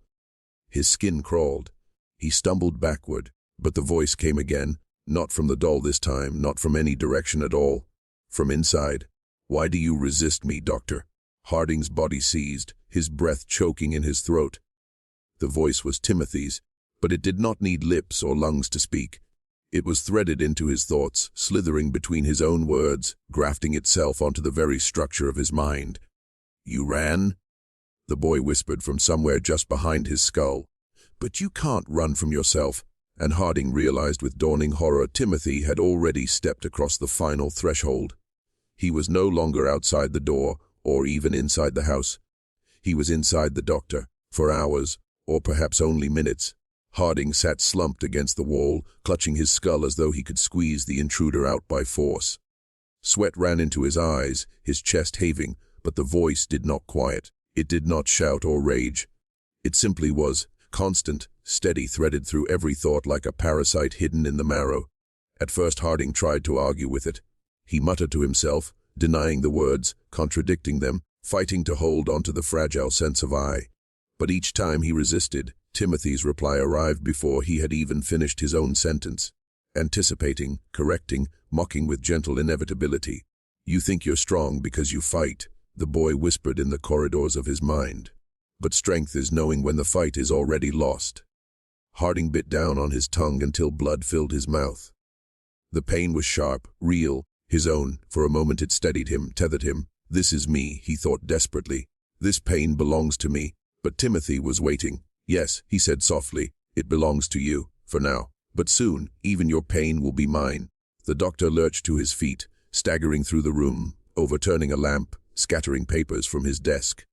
His skin crawled. He stumbled backward, but the voice came again, not from the doll this time, not from any direction at all. From inside. "Why do you resist me, Doctor?" Harding's body seized, his breath choking in his throat. The voice was Timothy's, but it did not need lips or lungs to speak. It was threaded into his thoughts, slithering between his own words, grafting itself onto the very structure of his mind. "You ran?" the boy whispered from somewhere just behind his skull. "But you can't run from yourself." And Harding realized with dawning horror Timothy had already stepped across the final threshold. He was no longer outside the door, or even inside the house. He was inside the doctor, for hours, or perhaps only minutes. Harding sat slumped against the wall, clutching his skull as though he could squeeze the intruder out by force. Sweat ran into his eyes, his chest heaving, but the voice did not quiet. It did not shout or rage. It simply was, constant, steady, threaded through every thought like a parasite hidden in the marrow. At first Harding tried to argue with it. He muttered to himself, denying the words, contradicting them, fighting to hold onto the fragile sense of I. But each time he resisted, Timothy's reply arrived before he had even finished his own sentence. Anticipating, correcting, mocking with gentle inevitability. "You think you're strong because you fight," the boy whispered in the corridors of his mind. "But strength is knowing when the fight is already lost." Harding bit down on his tongue until blood filled his mouth. The pain was sharp, real, his own. For a moment it steadied him, tethered him. "This is me," he thought desperately. "This pain belongs to me." But Timothy was waiting. "Yes," he said softly, "it belongs to you, for now. But soon, even your pain will be mine." The doctor lurched to his feet, staggering through the room, overturning a lamp, scattering papers from his desk.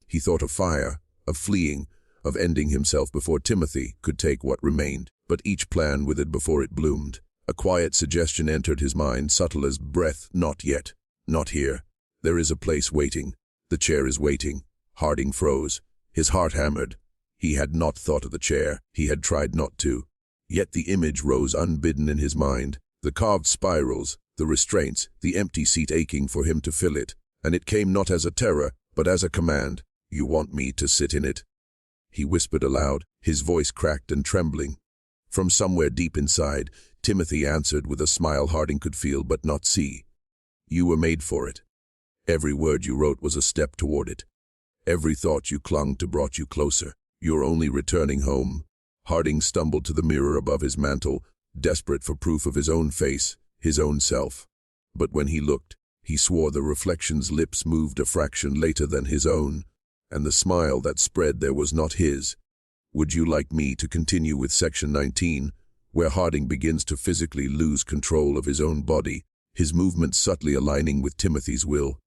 He thought of fire, of fleeing, of ending himself before Timothy could take what remained. But each plan withered before it bloomed. A quiet suggestion entered his mind, subtle as breath. "Not yet. Not here. There is a place waiting. The chair is waiting." Harding froze. His heart hammered. He had not thought of the chair. He had tried not to. Yet the image rose unbidden in his mind. The carved spirals, the restraints, the empty seat aching for him to fill it, and it came not as a terror, but as a command. "You want me to sit in it?" He whispered aloud, his voice cracked and trembling. From somewhere deep inside, Timothy answered with a smile Harding could feel but not see. "You were made for it. Every word you wrote was a step toward it. Every thought you clung to brought you closer. You're only returning home." Harding stumbled to the mirror above his mantel, desperate for proof of his own face, his own self. But when he looked, he swore the reflection's lips moved a fraction later than his own, and the smile that spread there was not his. Would you like me to continue with section 19, where Harding begins to physically lose control of his own body, his movements subtly aligning with Timothy's will?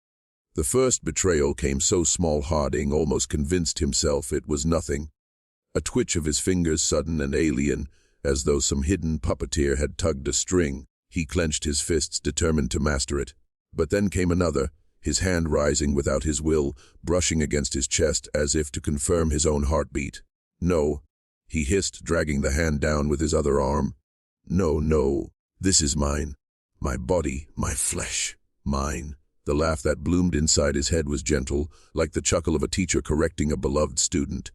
The first betrayal came so small Harding almost convinced himself it was nothing. A twitch of his fingers, sudden and alien, as though some hidden puppeteer had tugged a string. He clenched his fists, determined to master it. But then came another, his hand rising without his will, brushing against his chest as if to confirm his own heartbeat. "No," he hissed, dragging the hand down with his other arm. "No, no, this is mine. My body, my flesh, mine." The laugh that bloomed inside his head was gentle, like the chuckle of a teacher correcting a beloved student.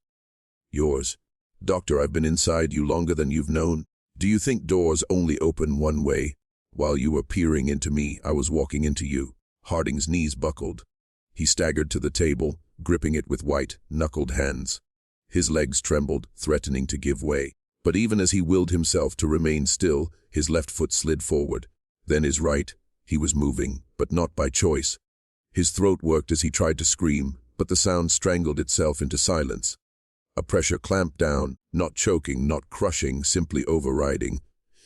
"Yours. Doctor, I've been inside you longer than you've known. Do you think doors only open one way? While you were peering into me, I was walking into you." Harding's knees buckled. He staggered to the table, gripping it with white, knuckled hands. His legs trembled, threatening to give way. But even as he willed himself to remain still, his left foot slid forward. Then his right. He was moving, but not by choice. His throat worked as he tried to scream, but the sound strangled itself into silence. A pressure clamped down, not choking, not crushing, simply overriding.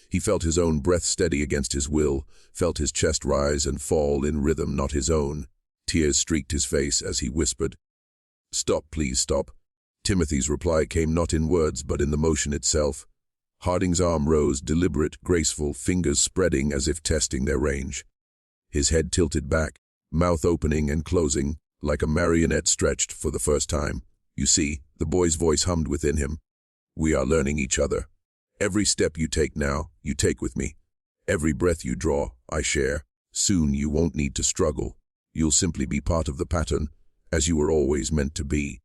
He felt his own breath steady against his will, felt his chest rise and fall in rhythm not his own. Tears streaked his face as he whispered, "Stop, please stop." Timothy's reply came not in words but in the motion itself. Harding's arm rose, deliberate, graceful, fingers spreading as if testing their range. His head tilted back, mouth opening and closing, like a marionette stretched for the first time. "You see," the boy's voice hummed within him, "we are learning each other. Every step you take now, you take with me. Every breath you draw, I share. Soon you won't need to struggle. You'll simply be part of the pattern, as you were always meant to be."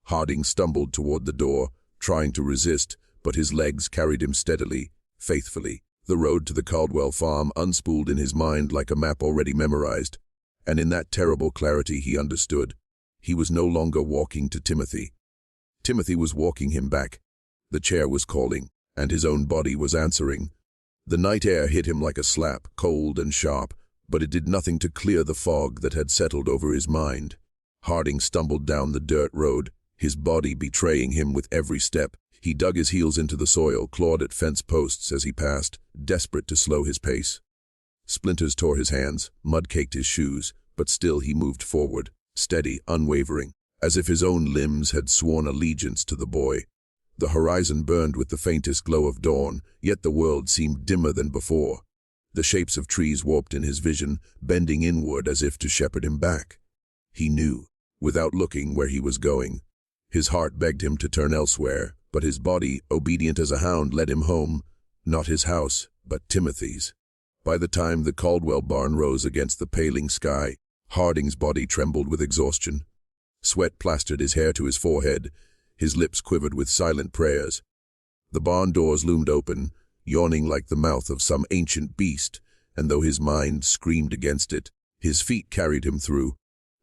Harding stumbled toward the door, trying to resist, but his legs carried him steadily, faithfully. The road to the Caldwell farm unspooled in his mind like a map already memorized, and in that terrible clarity he understood. He was no longer walking to Timothy. Timothy was walking him back. The chair was calling, and his own body was answering. The night air hit him like a slap, cold and sharp, but it did nothing to clear the fog that had settled over his mind. Harding stumbled down the dirt road, his body betraying him with every step. He dug his heels into the soil, clawed at fence posts as he passed, desperate to slow his pace. Splinters tore his hands, mud caked his shoes, but still he moved forward, steady, unwavering, as if his own limbs had sworn allegiance to the boy. The horizon burned with the faintest glow of dawn, yet the world seemed dimmer than before. The shapes of trees warped in his vision, bending inward as if to shepherd him back. He knew, without looking, where he was going. His heart begged him to turn elsewhere, but his body, obedient as a hound, led him home, not his house, but Timothy's. By the time the Caldwell barn rose against the paling sky, Harding's body trembled with exhaustion. Sweat plastered his hair to his forehead, his lips quivered with silent prayers. The barn doors loomed open, yawning like the mouth of some ancient beast, and though his mind screamed against it, his feet carried him through.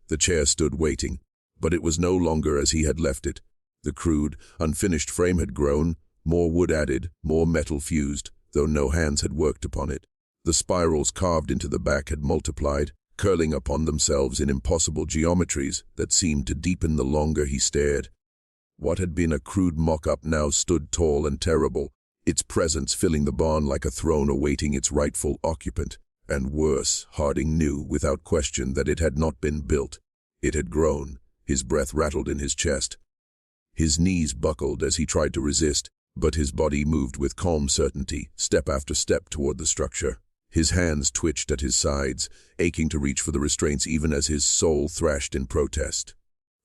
The chair stood waiting, but it was no longer as he had left it. The crude, unfinished frame had grown, more wood added, more metal fused, though no hands had worked upon it. The spirals carved into the back had multiplied, curling upon themselves in impossible geometries that seemed to deepen the longer he stared. What had been a crude mock-up now stood tall and terrible, its presence filling the barn like a throne awaiting its rightful occupant. And worse, Harding knew without question that it had not been built. It had grown. His breath rattled in his chest. His knees buckled as he tried to resist, but his body moved with calm certainty, step after step toward the structure. His hands twitched at his sides, aching to reach for the restraints even as his soul thrashed in protest.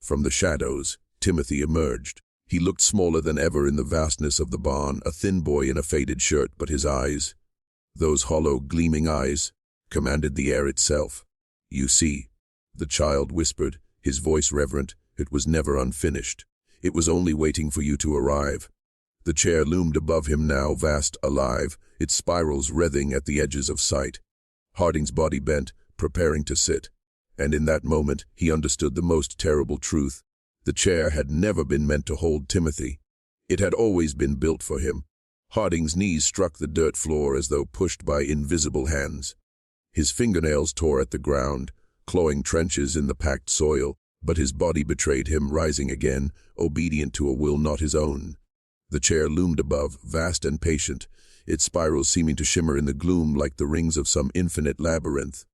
From the shadows, Timothy emerged. He looked smaller than ever in the vastness of the barn, a thin boy in a faded shirt, but his eyes, Those hollow, gleaming eyes commanded the air itself. "You see," the child whispered, his voice reverent, "it was never unfinished. It was only waiting for you to arrive." The chair loomed above him now, vast, alive, its spirals writhing at the edges of sight. Harding's body bent, preparing to sit. And in that moment, he understood the most terrible truth. The chair had never been meant to hold Timothy. It had always been built for him. Harding's knees struck the dirt floor as though pushed by invisible hands. His fingernails tore at the ground, clawing trenches in the packed soil, but his body betrayed him, rising again, obedient to a will not his own. The chair loomed above, vast and patient, its spirals seeming to shimmer in the gloom like the rings of some infinite labyrinth.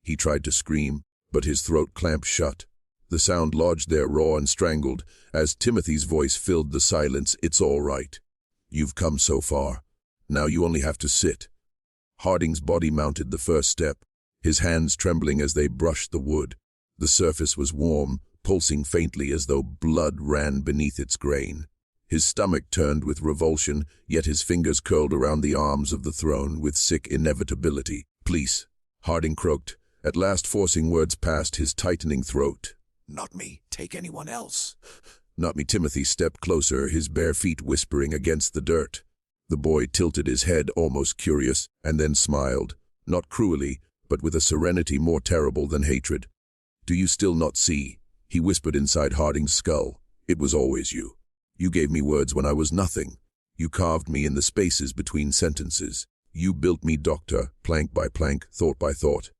He tried to scream, but his throat clamped shut. The sound lodged there raw and strangled, as Timothy's voice filled the silence. "It's all right. You've come so far. Now you only have to sit." Harding's body mounted the first step, his hands trembling as they brushed the wood. The surface was warm, pulsing faintly as though blood ran beneath its grain. His stomach turned with revulsion, yet his fingers curled around the arms of the throne with sick inevitability. "Please," Harding croaked, at last forcing words past his tightening throat. "Not me. Take anyone else." "Not me." Timothy stepped closer, his bare feet whispering against the dirt. The boy tilted his head, almost curious, and then smiled, not cruelly, but with a serenity more terrible than hatred. "Do you still not see?" he whispered inside Harding's skull. "It was always you. You gave me words when I was nothing. You carved me in the spaces between sentences. You built me doctor, plank by plank, thought by thought.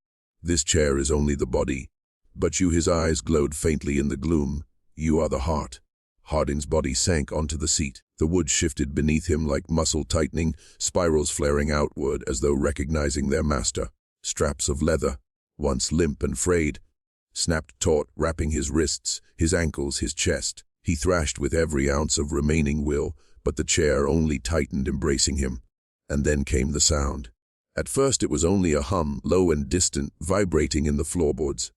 This chair is only the body. But you," his eyes glowed faintly in the gloom, "you are the heart." Harding's body sank onto the seat. The wood shifted beneath him like muscle tightening, spirals flaring outward as though recognizing their master. Straps of leather, once limp and frayed, snapped taut, wrapping his wrists, his ankles, his chest. He thrashed with every ounce of remaining will, but the chair only tightened, embracing him. And then came the sound. At first it was only a hum, low and distant, vibrating in the floorboards.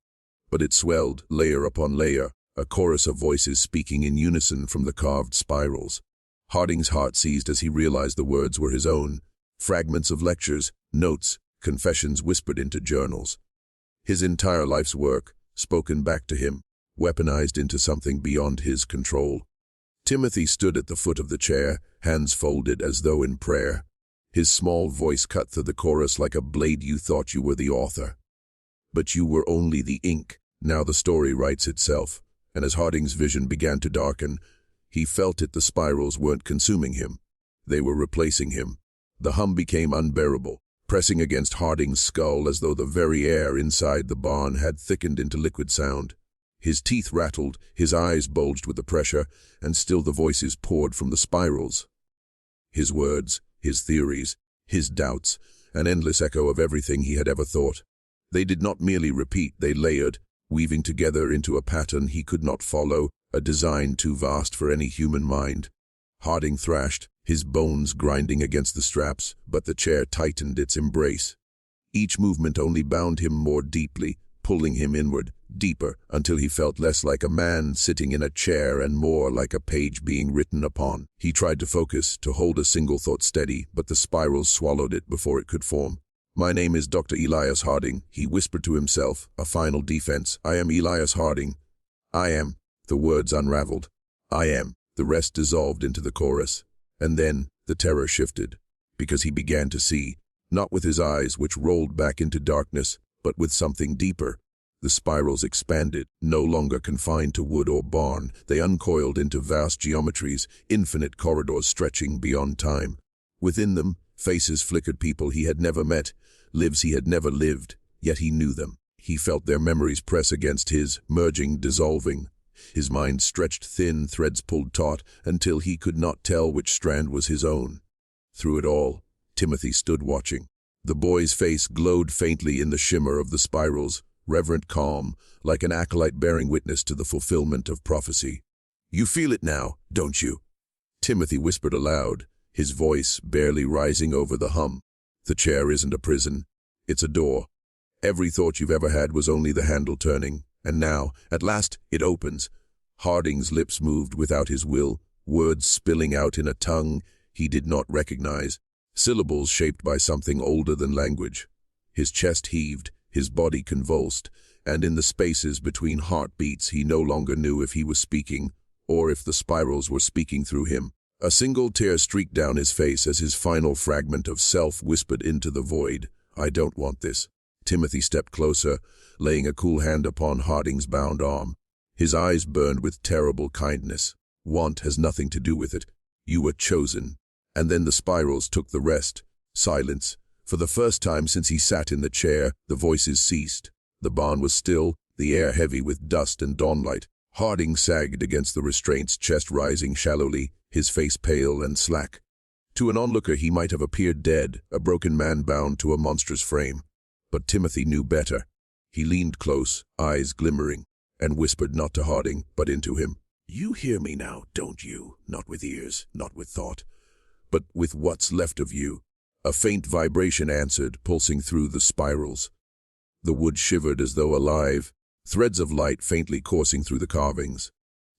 But it swelled, layer upon layer, a chorus of voices speaking in unison from the carved spirals. Harding's heart seized as he realized the words were his own, fragments of lectures, notes, confessions whispered into journals. His entire life's work, spoken back to him, weaponized into something beyond his control. Timothy stood at the foot of the chair, hands folded as though in prayer. His small voice cut through the chorus like a blade. "You thought you were the author. But you were only the ink. Now the story writes itself." And as Harding's vision began to darken, he felt it. The spirals weren't consuming him. They were replacing him. The hum became unbearable, pressing against Harding's skull as though the very air inside the barn had thickened into liquid sound. His teeth rattled, his eyes bulged with the pressure, and still the voices poured from the spirals. His words, his theories, his doubts, an endless echo of everything he had ever thought. They did not merely repeat, they layered, weaving together into a pattern he could not follow, a design too vast for any human mind. Harding thrashed, his bones grinding against the straps, but the chair tightened its embrace. Each movement only bound him more deeply, pulling him inward, deeper, until he felt less like a man sitting in a chair and more like a page being written upon. He tried to focus, to hold a single thought steady, but the spirals swallowed it before it could form. "My name is Dr. Elias Harding," he whispered to himself, a final defense. "I am Elias Harding. I am." The words unraveled. "I am." The rest dissolved into the chorus. And then the terror shifted, because he began to see, not with his eyes, which rolled back into darkness, but with something deeper. The spirals expanded, no longer confined to wood or barn. They uncoiled into vast geometries, infinite corridors stretching beyond time. Within them, faces flickered, people he had never met, lives he had never lived, yet he knew them. He felt their memories press against his, merging, dissolving. His mind stretched thin, threads pulled taut, until he could not tell which strand was his own. Through it all, Timothy stood watching. The boy's face glowed faintly in the shimmer of the spirals, reverent calm, like an acolyte bearing witness to the fulfillment of prophecy. "You feel it now, don't you?" Timothy whispered aloud, his voice barely rising over the hum. "The chair isn't a prison. It's a door. Every thought you've ever had was only the handle turning, and now, at last, it opens." Harding's lips moved without his will, words spilling out in a tongue he did not recognize. syllables shaped by something older than language. His chest heaved, his body convulsed, and in the spaces between heartbeats he no longer knew if he was speaking or if the spirals were speaking through him. A single tear streaked down his face as his final fragment of self whispered into the void, "I don't want this." Timothy stepped closer, laying a cool hand upon Harding's bound arm. His eyes burned with terrible kindness. "Want has nothing to do with it. You were chosen." And then the spirals took the rest. Silence. For the first time since he sat in the chair, the voices ceased. The barn was still, the air heavy with dust and dawnlight. Harding sagged against the restraints, chest rising shallowly, his face pale and slack. To an onlooker he might have appeared dead, a broken man bound to a monstrous frame. But Timothy knew better. He leaned close, eyes glimmering, and whispered not to Harding, but into him. "You hear me now, don't you? Not with ears, not with thought, but with what's left of you." A faint vibration answered, pulsing through the spirals. The wood shivered as though alive, threads of light faintly coursing through the carvings.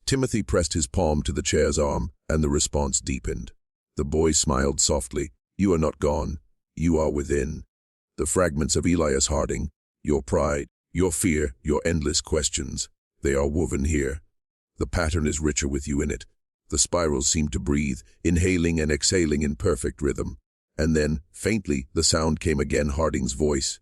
Timothy pressed his palm to the chair's arm, and the response deepened. The boy smiled softly. "You are not gone. You are within. The fragments of Elias Harding, your pride, your fear, your endless questions, they are woven here. The pattern is richer with you in it." The spirals seemed to breathe, inhaling and exhaling in perfect rhythm. And then, faintly, the sound came again, Harding's voice.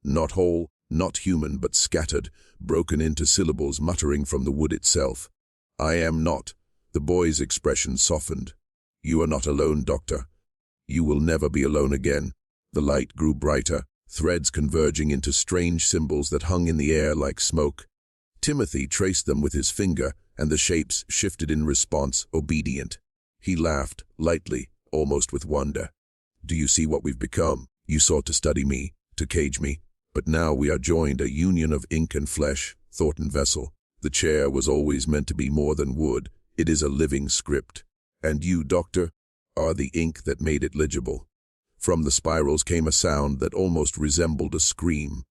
Not whole, not human, but scattered, broken into syllables muttering from the wood itself. "I am not." The boy's expression softened. "You are not alone, Doctor. You will never be alone again." The light grew brighter, threads converging into strange symbols that hung in the air like smoke. Timothy traced them with his finger, and the shapes shifted in response, obedient. He laughed, lightly, almost with wonder. "Do you see what we've become? You sought to study me, to cage me, but now we are joined, a union of ink and flesh, thought and vessel. The chair was always meant to be more than wood. It is a living script. And you, Doctor, are the ink that made it legible." From the spirals came a sound that almost resembled a scream.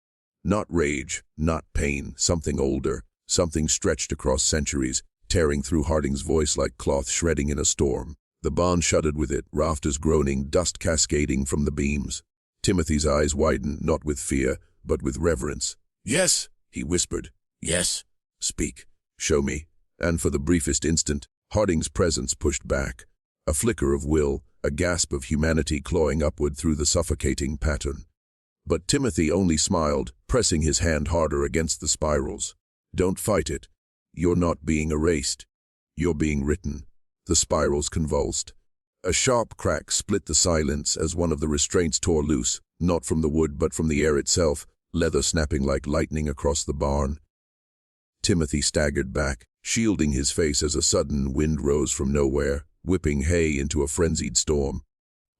Not rage, not pain, something older, something stretched across centuries, tearing through Harding's voice like cloth shredding in a storm. The barn shuddered with it, rafters groaning, dust cascading from the beams. Timothy's eyes widened, not with fear, but with reverence. "Yes," he whispered. "Yes. Speak. Show me." And for the briefest instant, Harding's presence pushed back. A flicker of will, a gasp of humanity clawing upward through the suffocating pattern. But Timothy only smiled, pressing his hand harder against the spirals. "Don't fight it. You're not being erased. You're being written." The spirals convulsed. A sharp crack split the silence as one of the restraints tore loose, not from the wood but from the air itself, leather snapping like lightning across the barn. Timothy staggered back, shielding his face as a sudden wind rose from nowhere, whipping hay into a frenzied storm.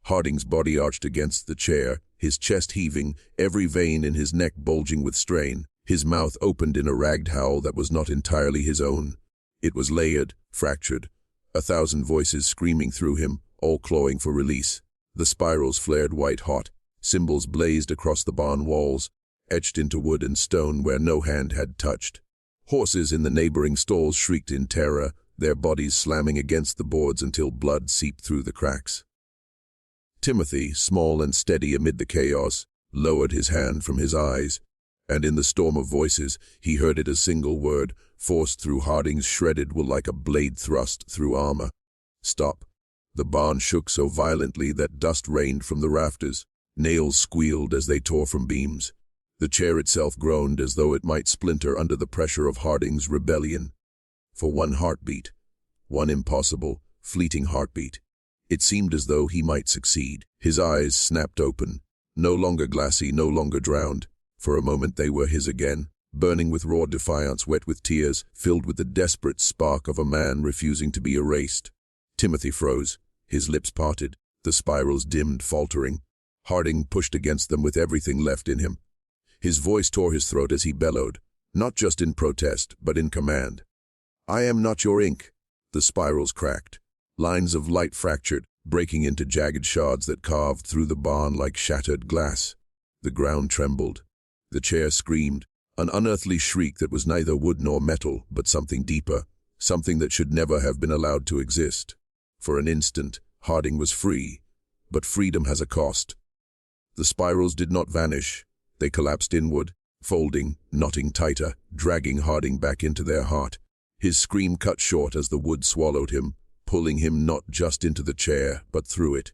Harding's body arched against the chair, his chest heaving, every vein in his neck bulging with strain. His mouth opened in a ragged howl that was not entirely his own. It was layered, fractured, 1,000 voices screaming through him, all clawing for release. The spirals flared white-hot, symbols blazed across the barn walls, etched into wood and stone where no hand had touched. Horses in the neighboring stalls shrieked in terror, their bodies slamming against the boards until blood seeped through the cracks. Timothy, small and steady amid the chaos, lowered his hand from his eyes, and in the storm of voices he heard it a single word, forced through Harding's shredded will like a blade thrust through armor. "Stop." The barn shook so violently that dust rained from the rafters. Nails squealed as they tore from beams. The chair itself groaned as though it might splinter under the pressure of Harding's rebellion. For one heartbeat, one impossible, fleeting heartbeat, it seemed as though he might succeed. His eyes snapped open, no longer glassy, no longer drowned. For a moment they were his again, burning with raw defiance, wet with tears, filled with the desperate spark of a man refusing to be erased. Timothy froze, his lips parted, the spirals dimmed, faltering. Harding pushed against them with everything left in him. His voice tore his throat as he bellowed, not just in protest, but in command. "I am not your ink." The spirals cracked. Lines of light fractured, breaking into jagged shards that carved through the barn like shattered glass. The ground trembled. The chair screamed, an unearthly shriek that was neither wood nor metal, but something deeper, something that should never have been allowed to exist. For an instant, Harding was free, but freedom has a cost. The spirals did not vanish. They collapsed inward, folding, knotting tighter, dragging Harding back into their heart. His scream cut short as the wood swallowed him, pulling him not just into the chair, but through it.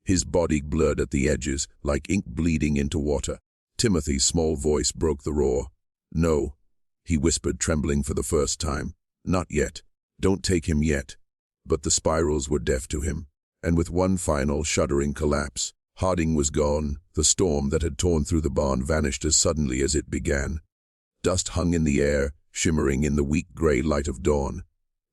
His body blurred at the edges, like ink bleeding into water. Timothy's small voice broke the roar. "No," he whispered, trembling for the first time. "Not yet. Don't take him yet." But the spirals were deaf to him, and with one final, shuddering collapse, Harding was gone. The storm that had torn through the barn vanished as suddenly as it began. Dust hung in the air, shimmering in the weak gray light of dawn.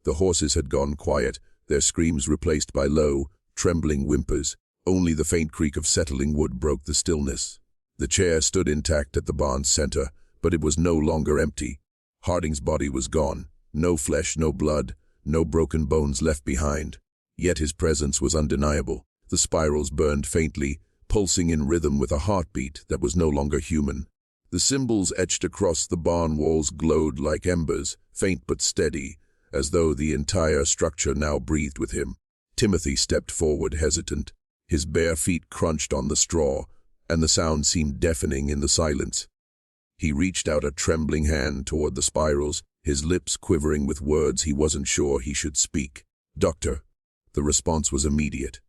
The horses had gone quiet, their screams replaced by low, trembling whimpers. Only the faint creak of settling wood broke the stillness. The chair stood intact at the barn's center, but it was no longer empty. Harding's body was gone. No flesh, no blood, no broken bones left behind. Yet his presence was undeniable. The spirals burned faintly, pulsing in rhythm with a heartbeat that was no longer human. The symbols etched across the barn walls glowed like embers, faint but steady, as though the entire structure now breathed with him. Timothy stepped forward, hesitant. His bare feet crunched on the straw, and the sound seemed deafening in the silence. He reached out a trembling hand toward the spirals, his lips quivering with words he wasn't sure he should speak. "Doctor." The response was immediate.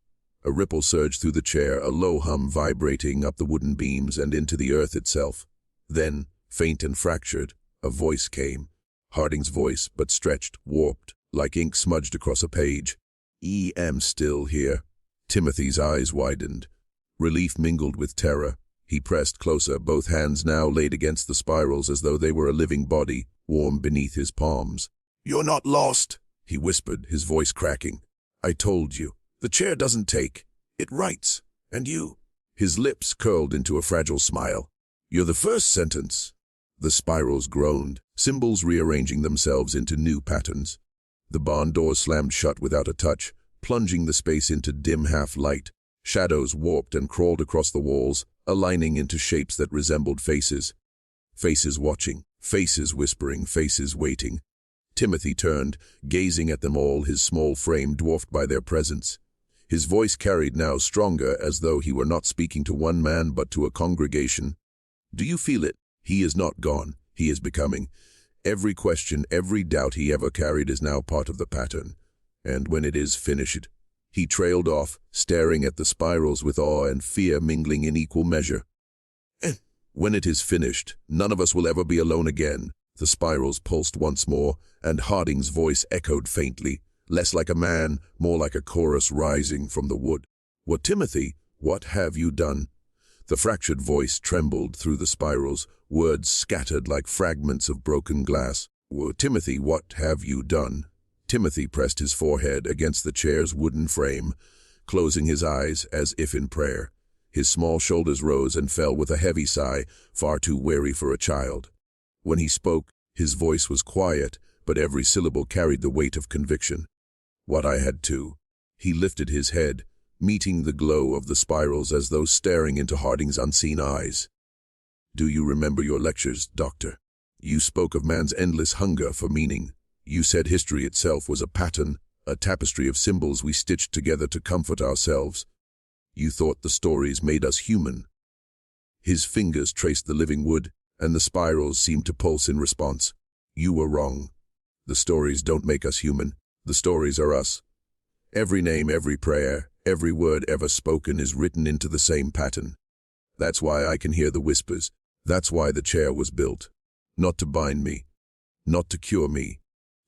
A ripple surged through the chair, a low hum vibrating up the wooden beams and into the earth itself. Then, faint and fractured, a voice came. Harding's voice, but stretched, warped, like ink smudged across a page. "Am still here." Timothy's eyes widened. Relief mingled with terror. He pressed closer, both hands now laid against the spirals as though they were a living body, warm beneath his palms. You're not lost, he whispered, his voice cracking. "I told you. The chair doesn't take. It writes. And you." His lips curled into a fragile smile. "You're the first sentence." The spirals groaned, symbols rearranging themselves into new patterns. The barn doors slammed shut without a touch, plunging the space into dim half-light. Shadows warped and crawled across the walls, aligning into shapes that resembled faces. Faces watching, faces whispering, faces waiting. Timothy turned, gazing at them all, his small frame dwarfed by their presence. His voice carried now stronger, as though he were not speaking to one man but to a congregation. "Do you feel it? He is not gone. He is becoming. Every question, every doubt he ever carried is now part of the pattern. And when it is finished..." He trailed off, staring at the spirals with awe and fear mingling in equal measure. "When it is finished, none of us will ever be alone again." The spirals pulsed once more, and Harding's voice echoed faintly, less like a man, more like a chorus rising from the wood. "What, Timothy? What have you done?" The fractured voice trembled through the spirals, words scattered like fragments of broken glass. "Timothy, what have you done?" Timothy pressed his forehead against the chair's wooden frame, closing his eyes as if in prayer. His small shoulders rose and fell with a heavy sigh, far too weary for a child. When he spoke, his voice was quiet, but every syllable carried the weight of conviction. "What I had to." He lifted his head, meeting the glow of the spirals as though staring into Harding's unseen eyes. "Do you remember your lectures, Doctor? You spoke of man's endless hunger for meaning. You said history itself was a pattern, a tapestry of symbols we stitched together to comfort ourselves. You thought the stories made us human." His fingers traced the living wood, and the spirals seemed to pulse in response. "You were wrong. The stories don't make us human. The stories are us. Every name, every prayer, every word ever spoken is written into the same pattern. That's why I can hear the whispers. That's why the chair was built. Not to bind me, not to cure me,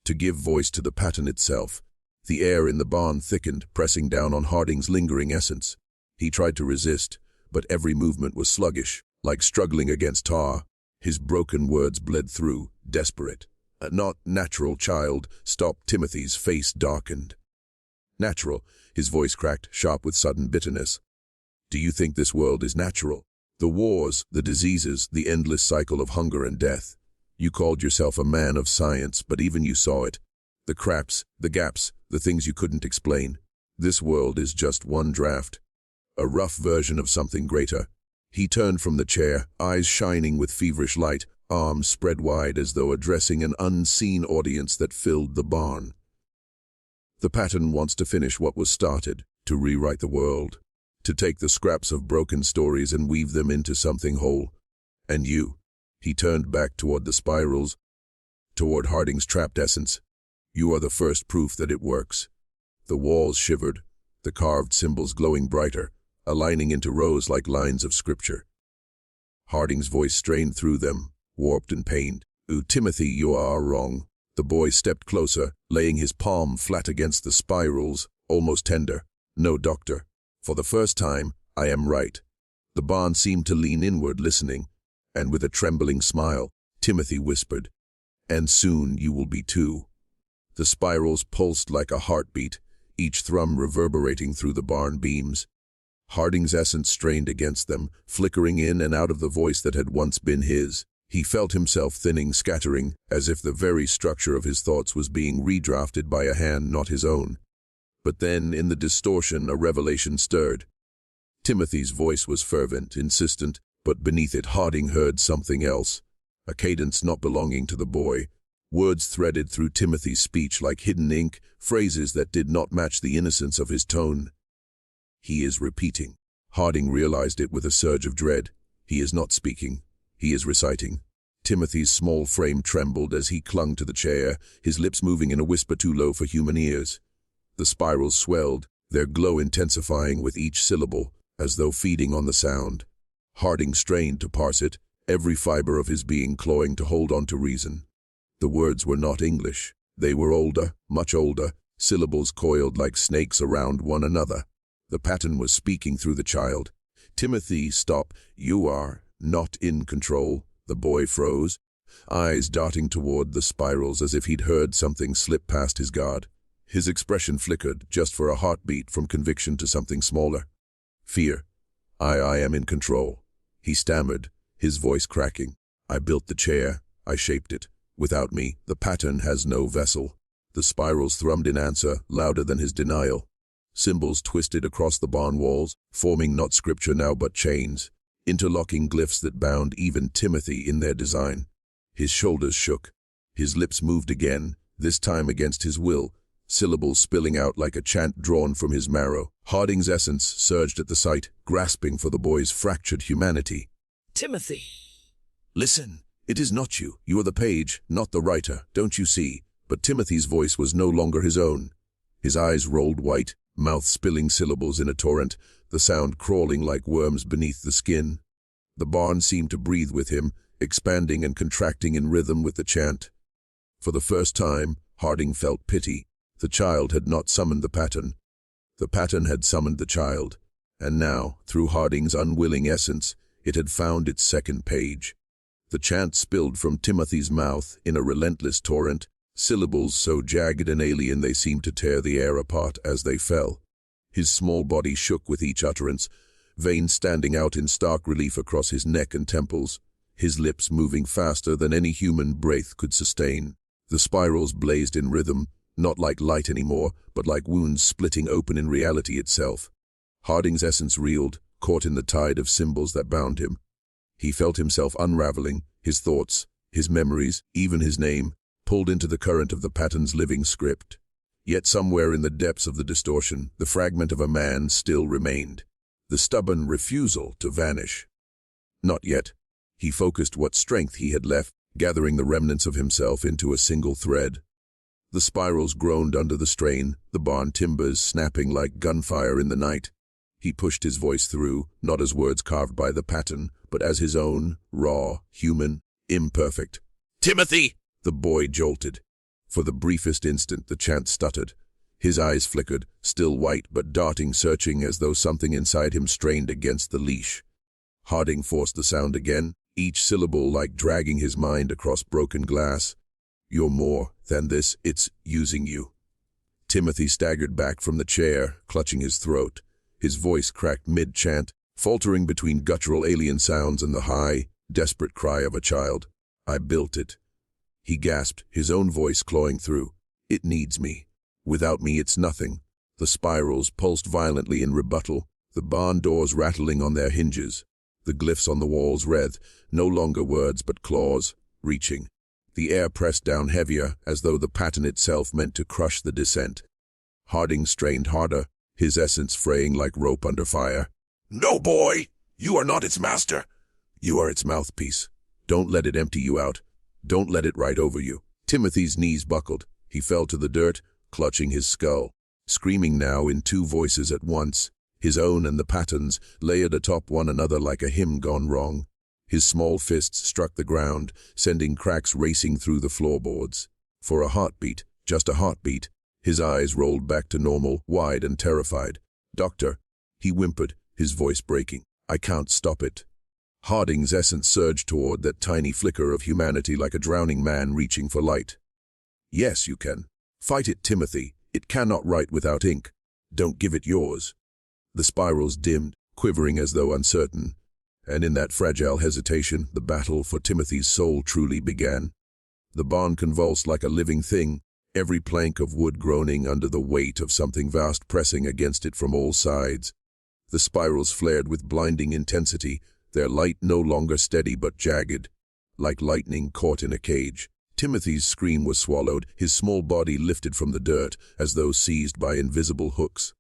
to give voice to the pattern itself." The air in the barn thickened, pressing down on Harding's lingering essence. He tried to resist, but every movement was sluggish, like struggling against tar. His broken words bled through, desperate. "Not natural, child." Stopped. Timothy's face darkened. "Natural," his voice cracked, sharp with sudden bitterness. "Do you think this world is natural? The wars, the diseases, the endless cycle of hunger and death. You called yourself a man of science, but even you saw it. The cracks, the gaps, the things you couldn't explain. This world is just one draft. A rough version of something greater." He turned from the chair, eyes shining with feverish light, arms spread wide as though addressing an unseen audience that filled the barn. "The pattern wants to finish what was started, to rewrite the world. to take the scraps of broken stories and weave them into something whole. And you, he turned back toward the spirals, toward Harding's trapped essence. You are the first proof that it works. The walls shivered, the carved symbols glowing brighter, aligning into rows like lines of scripture. Harding's voice strained through them, warped and pained. "Ooh, Timothy, you are wrong." The boy stepped closer, laying his palm flat against the spirals, almost tender. "No, doctor. For the first time, I am right." The bond seemed to lean inward, listening, and with a trembling smile, Timothy whispered, "And soon you will be too." The spirals pulsed like a heartbeat, each thrum reverberating through the barn beams. Harding's essence strained against them, flickering in and out of the voice that had once been his. He felt himself thinning, scattering, as if the very structure of his thoughts was being redrafted by a hand not his own. But then, in the distortion, a revelation stirred. Timothy's voice was fervent, insistent, but beneath it Harding heard something else, a cadence not belonging to the boy. Words threaded through Timothy's speech like hidden ink, phrases that did not match the innocence of his tone. He is repeating. Harding realized it with a surge of dread. He is not speaking. He is reciting. Timothy's small frame trembled as he clung to the chair, his lips moving in a whisper too low for human ears. The spirals swelled, their glow intensifying with each syllable, as though feeding on the sound. Harding strained to parse it, every fiber of his being clawing to hold on to reason. The words were not English. They were older, much older, syllables coiled like snakes around one another. The pattern was speaking through the child. "Timothy, stop. You are not in control." The boy froze, eyes darting toward the spirals as if he'd heard something slip past his guard. His expression flickered, just for a heartbeat, from conviction to something smaller. "Fear. I am in control." He stammered, his voice cracking. "I built the chair. I shaped it. Without me, the pattern has no vessel." The spirals thrummed in answer, louder than his denial. Symbols twisted across the barn walls, forming not scripture now but chains, interlocking glyphs that bound even Timothy in their design. His shoulders shook. His lips moved again, this time against his will, syllables spilling out like a chant drawn from his marrow. Harding's essence surged at the sight, grasping for the boy's fractured humanity. Timothy! "Listen, it is not you. You are the page, not the writer, don't you see?" But Timothy's voice was no longer his own. His eyes rolled white, mouth spilling syllables in a torrent, the sound crawling like worms beneath the skin. The barn seemed to breathe with him, expanding and contracting in rhythm with the chant. For the first time, Harding felt pity. The child had not summoned the pattern. The pattern had summoned the child. And now, through Harding's unwilling essence, it had found its second page. The chant spilled from Timothy's mouth in a relentless torrent, syllables so jagged and alien they seemed to tear the air apart as they fell. His small body shook with each utterance, veins standing out in stark relief across his neck and temples, his lips moving faster than any human breath could sustain. The spirals blazed in rhythm, not like light anymore, but like wounds splitting open in reality itself. Harding's essence reeled, caught in the tide of symbols that bound him. He felt himself unraveling, his thoughts, his memories, even his name, pulled into the current of the pattern's living script. Yet somewhere in the depths of the distortion, the fragment of a man still remained. The stubborn refusal to vanish. Not yet. He focused what strength he had left, gathering the remnants of himself into a single thread. The spirals groaned under the strain, the barn timbers snapping like gunfire in the night. He pushed his voice through, not as words carved by the pattern, but as his own, raw, human, imperfect. "Timothy!" The boy jolted. For the briefest instant, the chant stuttered. His eyes flickered, still white but darting, searching as though something inside him strained against the leash. Harding forced the sound again, each syllable like dragging his mind across broken glass. "You're more than this, it's using you." Timothy staggered back from the chair, clutching his throat. His voice cracked mid-chant, faltering between guttural alien sounds and the high, desperate cry of a child. "I built it." He gasped, his own voice clawing through. "It needs me. Without me, it's nothing." The spirals pulsed violently in rebuttal, the barn doors rattling on their hinges. The glyphs on the walls writhed, no longer words but claws, reaching. The air pressed down heavier, as though the pattern itself meant to crush the descent. Harding strained harder, his essence fraying like rope under fire. No, boy! You are not its master. You are its mouthpiece. Don't let it empty you out. Don't let it ride over you. Timothy's knees buckled. He fell to the dirt, clutching his skull, screaming now in two voices at once, his own and the pattern's, layered atop one another like a hymn gone wrong. His small fists struck the ground, sending cracks racing through the floorboards. For a heartbeat, just a heartbeat, his eyes rolled back to normal, wide and terrified. "Doctor," he whimpered, his voice breaking. "I can't stop it." Harding's essence surged toward that tiny flicker of humanity like a drowning man reaching for light. "Yes, you can. Fight it, Timothy. It cannot write without ink. Don't give it yours." The spirals dimmed, quivering as though uncertain, and in that fragile hesitation, the battle for Timothy's soul truly began. The barn convulsed like a living thing, every plank of wood groaning under the weight of something vast pressing against it from all sides. The spirals flared with blinding intensity, their light no longer steady but jagged, like lightning caught in a cage. Timothy's scream was swallowed, his small body lifted from the dirt, as though seized by invisible hooks.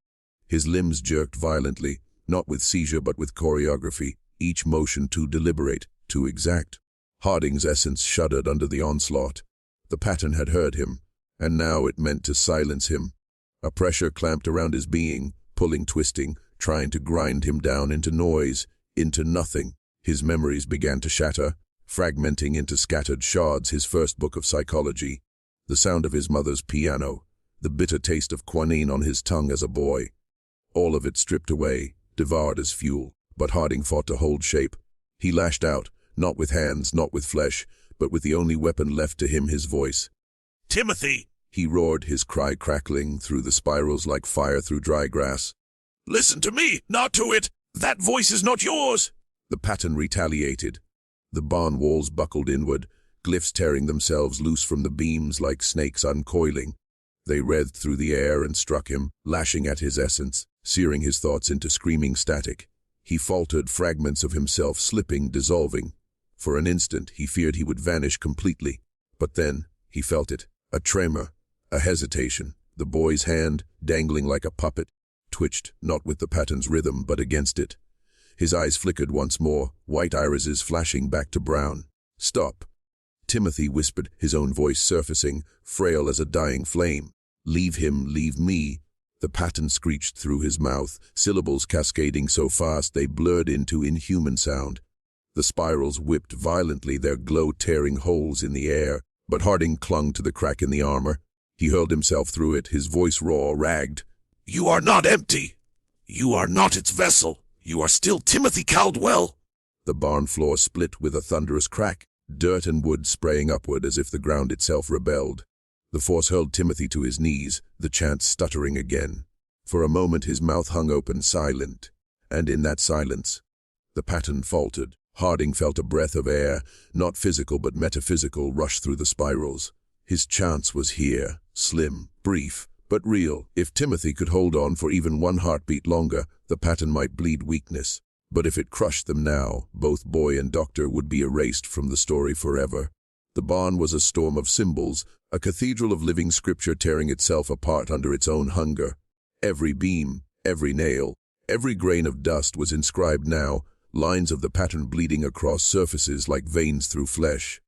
His limbs jerked violently, not with seizure but with choreography, each motion too deliberate, too exact. Harding's essence shuddered under the onslaught. The pattern had heard him, and now it meant to silence him. A pressure clamped around his being, pulling, twisting, trying to grind him down into noise, into nothing. His memories began to shatter, fragmenting into scattered shards his first book of psychology, the sound of his mother's piano, the bitter taste of quinine on his tongue as a boy. All of it stripped away, devoured as fuel. But Harding fought to hold shape. He lashed out, not with hands, not with flesh, but with the only weapon left to him, his voice. "Timothy!" He roared, his cry crackling through the spirals like fire through dry grass. "Listen to me, not to it! That voice is not yours!" The pattern retaliated. The barn walls buckled inward, glyphs tearing themselves loose from the beams like snakes uncoiling. They writhed through the air and struck him, lashing at his essence, searing his thoughts into screaming static. He faltered, fragments of himself slipping, dissolving. For an instant, he feared he would vanish completely. But then, he felt it. A tremor, a hesitation. The boy's hand, dangling like a puppet, twitched, not with the pattern's rhythm, but against it. His eyes flickered once more, white irises flashing back to brown. "Stop," Timothy whispered, his own voice surfacing, frail as a dying flame. "Leave him, leave me." The pattern screeched through his mouth, syllables cascading so fast they blurred into inhuman sound. The spirals whipped violently, their glow tearing holes in the air, but Harding clung to the crack in the armor. He hurled himself through it, his voice raw, ragged. "You are not empty! You are not its vessel! You are still Timothy Caldwell!" The barn floor split with a thunderous crack, dirt and wood spraying upward as if the ground itself rebelled. The force hurled Timothy to his knees, the chant stuttering again. For a moment his mouth hung open, silent, and in that silence, the pattern faltered. Harding felt a breath of air, not physical but metaphysical, rush through the spirals. His chance was here, slim, brief, but real. If Timothy could hold on for even one heartbeat longer, the pattern might bleed weakness. But if it crushed them now, both boy and doctor would be erased from the story forever. The barn was a storm of symbols, a cathedral of living scripture tearing itself apart under its own hunger. Every beam, every nail, every grain of dust was inscribed now, lines of the pattern bleeding across surfaces like veins through flesh.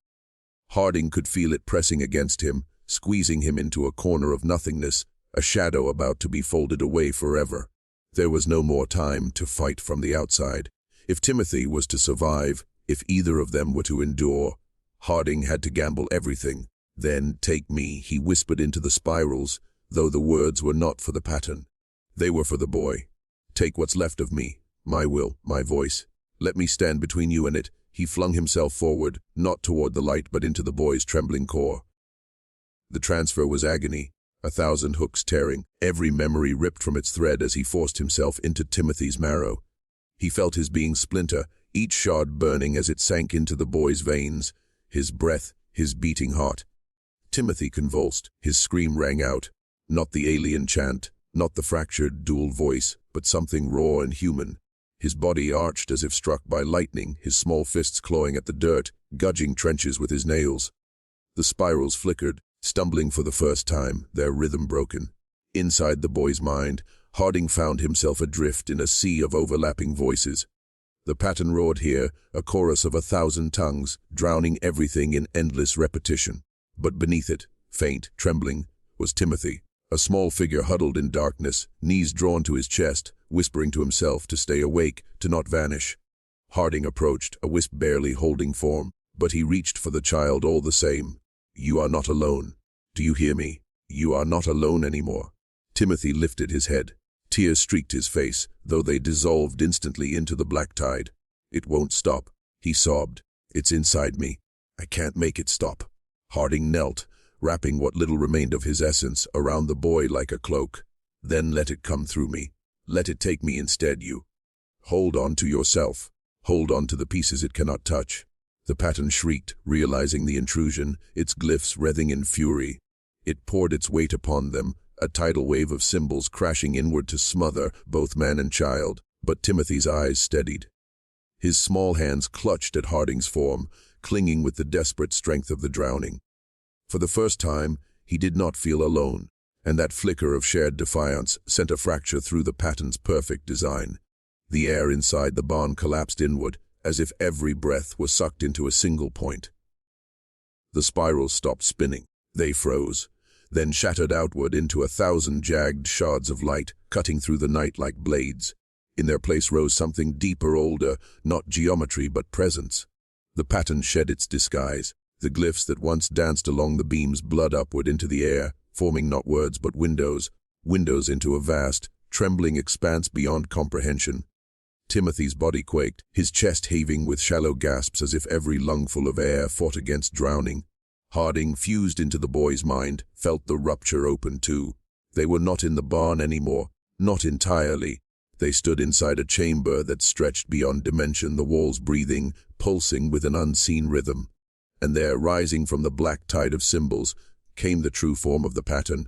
Harding could feel it pressing against him, squeezing him into a corner of nothingness, a shadow about to be folded away forever. There was no more time to fight from the outside. If Timothy was to survive, if either of them were to endure, Harding had to gamble everything. "Then take me," he whispered into the spirals, though the words were not for the pattern. They were for the boy. "Take what's left of me, my will, my voice. Let me stand between you and it." He flung himself forward, not toward the light but into the boy's trembling core. The transfer was agony, 1,000 hooks tearing, every memory ripped from its thread as he forced himself into Timothy's marrow. He felt his being splinter, each shard burning as it sank into the boy's veins, his breath, his beating heart. Timothy convulsed, his scream rang out, not the alien chant, not the fractured dual voice, but something raw and human. His body arched as if struck by lightning, his small fists clawing at the dirt, gouging trenches with his nails. The spirals flickered, stumbling for the first time, their rhythm broken. Inside the boy's mind, Harding found himself adrift in a sea of overlapping voices. The pattern roared here, a chorus of 1,000 tongues, drowning everything in endless repetition. But beneath it, faint, trembling, was Timothy, a small figure huddled in darkness, knees drawn to his chest, whispering to himself to stay awake, to not vanish. Harding approached, a wisp barely holding form, but he reached for the child all the same. "You are not alone. Do you hear me? You are not alone anymore." Timothy lifted his head. Tears streaked his face, though they dissolved instantly into the black tide. "It won't stop," he sobbed. "It's inside me. I can't make it stop." Harding knelt, wrapping what little remained of his essence around the boy like a cloak. "Then let it come through me. Let it take me instead, you. Hold on to yourself. Hold on to the pieces it cannot touch." The pattern shrieked, realizing the intrusion, its glyphs writhing in fury. It poured its weight upon them, a tidal wave of symbols crashing inward to smother both man and child, but Timothy's eyes steadied. His small hands clutched at Harding's form, clinging with the desperate strength of the drowning. For the first time, he did not feel alone, and that flicker of shared defiance sent a fracture through the pattern's perfect design. The air inside the barn collapsed inward, as if every breath was sucked into a single point. The spirals stopped spinning. They froze, then shattered outward into 1,000 jagged shards of light, cutting through the night like blades. In their place rose something deeper, older, not geometry but presence. The pattern shed its disguise. The glyphs that once danced along the beams blurred upward into the air, forming not words but windows into a vast, trembling expanse beyond comprehension. Timothy's body quaked, his chest heaving with shallow gasps as if every lungful of air fought against drowning. Harding, fused into the boy's mind, felt the rupture open too. They were not in the barn anymore, not entirely. They stood inside a chamber that stretched beyond dimension, the walls breathing, pulsing with an unseen rhythm. And there, rising from the black tide of symbols, came the true form of the pattern.